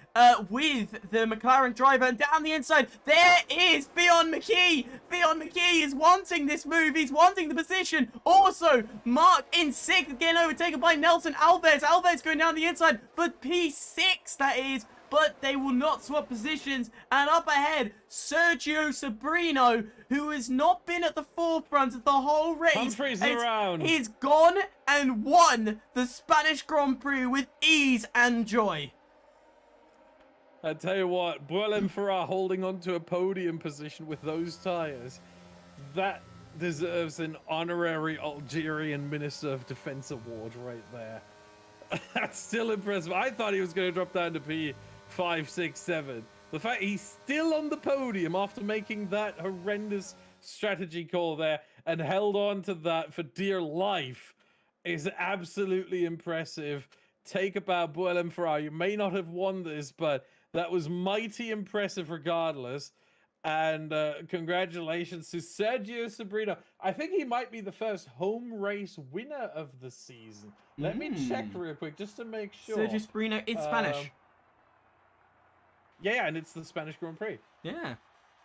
[SPEAKER 7] with the McLaren driver, and down the inside, there is Theon McKee. Theon McKee is wanting this move. He's wanting the position. Also, Mark in 6th, getting overtaken by Nelson Alves. Alves going down the inside for P6, that is. But they will not swap positions. And up ahead, Sergio Sobrino, who has not been at the forefront of the whole race.
[SPEAKER 8] Humphreys around.
[SPEAKER 7] He's gone and won the Spanish Grand Prix with ease and joy.
[SPEAKER 8] I tell you what, Bourlem Farah holding on to a podium position with those tires, that deserves an honorary Algerian Minister of Defense award right there. That's still impressive. I thought he was going to drop down to P5, 6, 7. The fact he's still on the podium after making that horrendous strategy call there and held on to that for dear life is absolutely impressive. Take about Bourlem Farah. You may not have won this, but that was mighty impressive regardless. And congratulations to Sergio Sobrino. I think he might be the first home race winner of the season. Let me check real quick just to make sure.
[SPEAKER 7] Sergio Sobrino, it's Spanish.
[SPEAKER 8] Yeah, and it's the Spanish Grand Prix.
[SPEAKER 7] Yeah.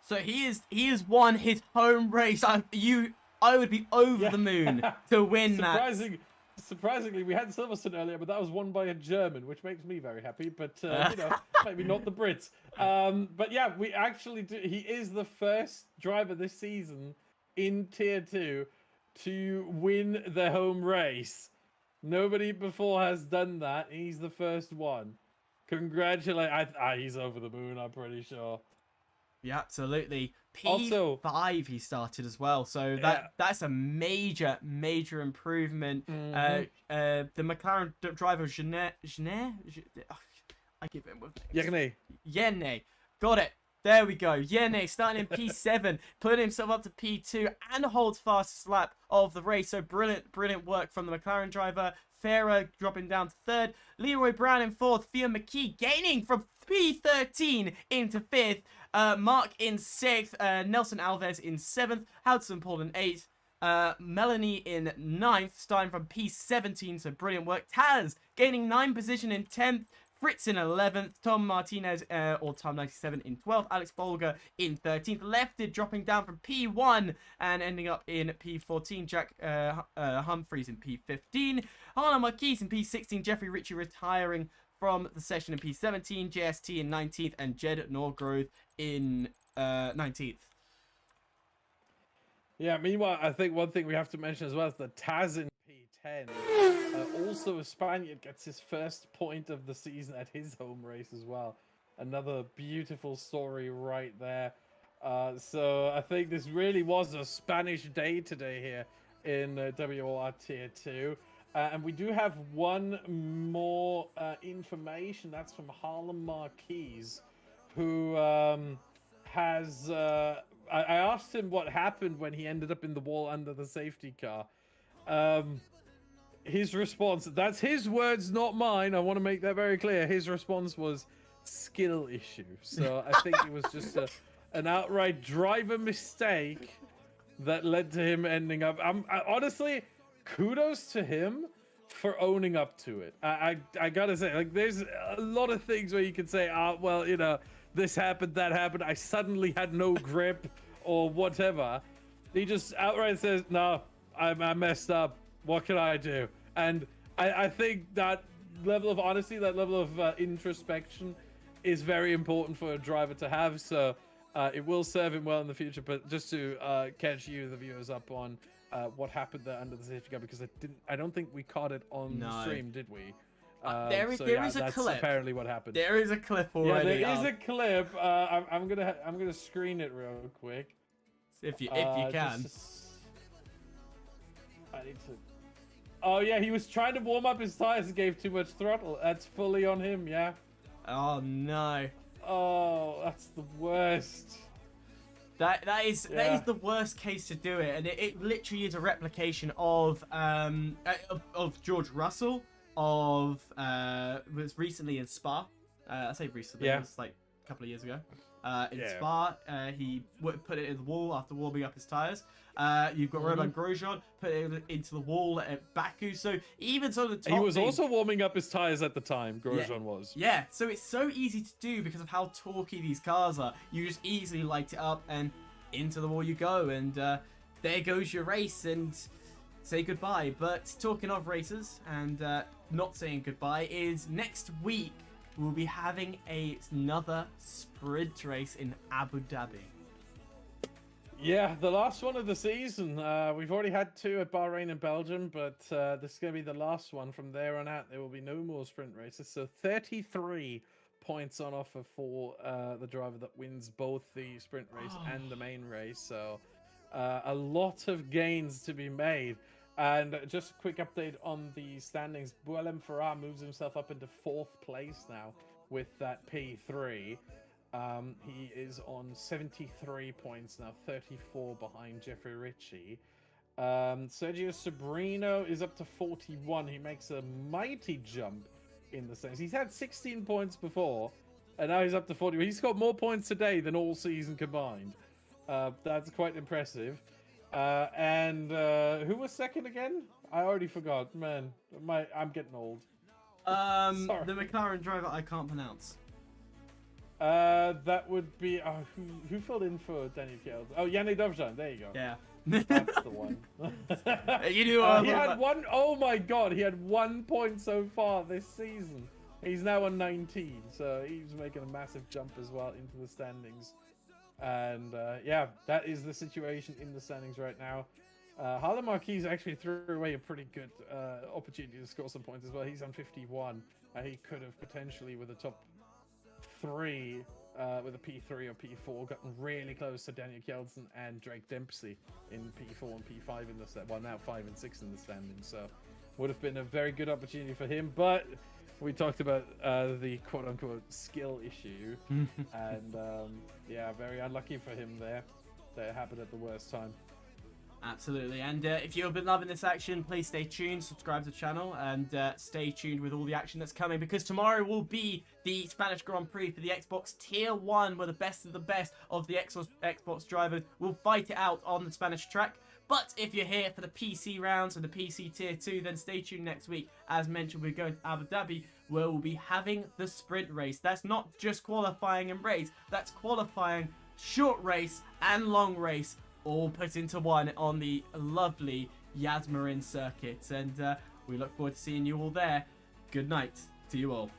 [SPEAKER 7] So he has won his home race. I would be over the moon to win that.
[SPEAKER 8] Surprisingly, we had Silverstone earlier, but that was won by a German, which makes me very happy. But you know, maybe not the Brits. But yeah, we actually do. He is the first driver this season in Tier 2 to win the home race. Nobody before has done that. He's the first one. Congratulations! He's over the moon. I'm pretty sure.
[SPEAKER 7] Yeah, absolutely. P5
[SPEAKER 8] Also,
[SPEAKER 7] he started as well, so that's a major improvement. The McLaren driver Jeanne, I give him with Yenne. Got it. There we go. Yenne starting in P7, putting himself up to P2 and holds fastest lap of the race. So brilliant work from the McLaren driver. Farah dropping down to 3rd. Leroy Brown in 4th. Theon McKee gaining from P13 into 5th. Mark in 6th. Nelson Alves in 7th. Hudson Paul in 8th. Melanie in 9th, starting from P17, so brilliant work. Taz gaining 9th position in 10th. Fritz in 11th, Tom Martinez, or Tom 97 in 12th, Alex Bolger in 13th, Lefted dropping down from P1 and ending up in P14, Jack Humphreys in P15, Hannah Marquise in P16, Jeffrey Ritchie retiring from the session in P17, JST in 19th, and Jed Norgrove in 19th.
[SPEAKER 8] Yeah, meanwhile, I think one thing we have to mention as well is that Taz in P10, also a Spaniard, gets his first point of the season at his home race as well. Another beautiful story right there. So I think this really was a Spanish day today here in WOR Tier 2. And we do have one more information. That's from Harlem Marquise, who has... I asked him what happened when he ended up in the wall under the safety car. His response, that's his words, not mine. I want to make that very clear. His response was skill issue. So I think it was just an outright driver mistake that led to him ending up. Honestly, kudos to him for owning up to it. I gotta say, like, there's a lot of things where you can say, well, you know, this happened, that happened, I suddenly had no grip or whatever. He just outright says, no, I messed up. What can I do? And I think that level of honesty, that level of introspection is very important for a driver to have. So it will serve him well in the future. But just to catch you, the viewers, up on what happened there under the safety car, because I don't think we caught it on the stream, did we?
[SPEAKER 7] There is a
[SPEAKER 8] that's
[SPEAKER 7] clip.
[SPEAKER 8] apparently what happened.
[SPEAKER 7] There is a clip
[SPEAKER 8] Yeah,
[SPEAKER 7] already.
[SPEAKER 8] there is a clip. I'm gonna screen it real quick.
[SPEAKER 7] If you can.
[SPEAKER 8] I need to. Oh yeah, he was trying to warm up his tires and gave too much throttle. That's fully on him. Yeah.
[SPEAKER 7] Oh no.
[SPEAKER 8] Oh, that's the worst.
[SPEAKER 7] That is the worst case to do it, and it literally is a replication of George Russell was recently in Spa. I say recently, it was like a couple of years ago. In Spa, he put it in the wall after warming up his tires. You've got Romain Grosjean put it into the wall at Baku. So even some of the top
[SPEAKER 8] he was also warming up his tires at the time. Grosjean was.
[SPEAKER 7] Yeah, so it's so easy to do because of how torquey these cars are. You just easily light it up and into the wall you go, and there goes your race and say goodbye. But talking of races and not saying goodbye, is next week we'll be having another sprint race in Abu Dhabi.
[SPEAKER 8] Yeah, the last one of the season. We've already had 2 at Bahrain and Belgium, but this is going to be the last one. From there on out, there will be no more sprint races. So 33 points on offer for the driver that wins both the sprint race and the main race. So a lot of gains to be made. And just a quick update on the standings. Boualem Farah moves himself up into 4th place now with that P3. He is on 73 points now, 34 behind Jeffrey Ritchie. Sergio Sobrino is up to 41. He makes a mighty jump in the standings. He's had 16 points before, and now he's up to 40. He's got more points today than all season combined. That's quite impressive. And who was second again? I already forgot. Man, I'm getting old.
[SPEAKER 7] The McLaren driver I can't pronounce.
[SPEAKER 8] That would be who filled in for Daniel Kiel? Oh, Yannick Dovjan. There you go.
[SPEAKER 7] Yeah,
[SPEAKER 8] that's the one.
[SPEAKER 7] You knew
[SPEAKER 8] he had one. Oh my God, he had 1 point so far this season. He's now on 19, so he's making a massive jump as well into the standings. And yeah, that is the situation in the standings right now. Harlan Marquez actually threw away a pretty good opportunity to score some points as well. He's on 51. He could have potentially, with a top 3, with a P3 or P4, gotten really close to Daniel Kjeldsen and Drake Dempsey in P4 and P5 in the well, now 5 and 6 in the standings. So would have been a very good opportunity for him, but we talked about the quote-unquote skill issue, and yeah, very unlucky for him there. That happened at the worst time.
[SPEAKER 7] Absolutely, and if you've been loving this action, please stay tuned, subscribe to the channel, and stay tuned with all the action that's coming, because tomorrow will be the Spanish Grand Prix for the Xbox Tier 1, where the best of the best of the Xbox drivers will fight it out on the Spanish track. But if you're here for the PC rounds and the PC Tier 2, then stay tuned next week. As mentioned, we're going to Abu Dhabi, where we'll be having the sprint race. That's not just qualifying and race, that's qualifying, short race, and long race, all put into one on the lovely Yas Marina circuit. And we look forward to seeing you all there. Good night to you all.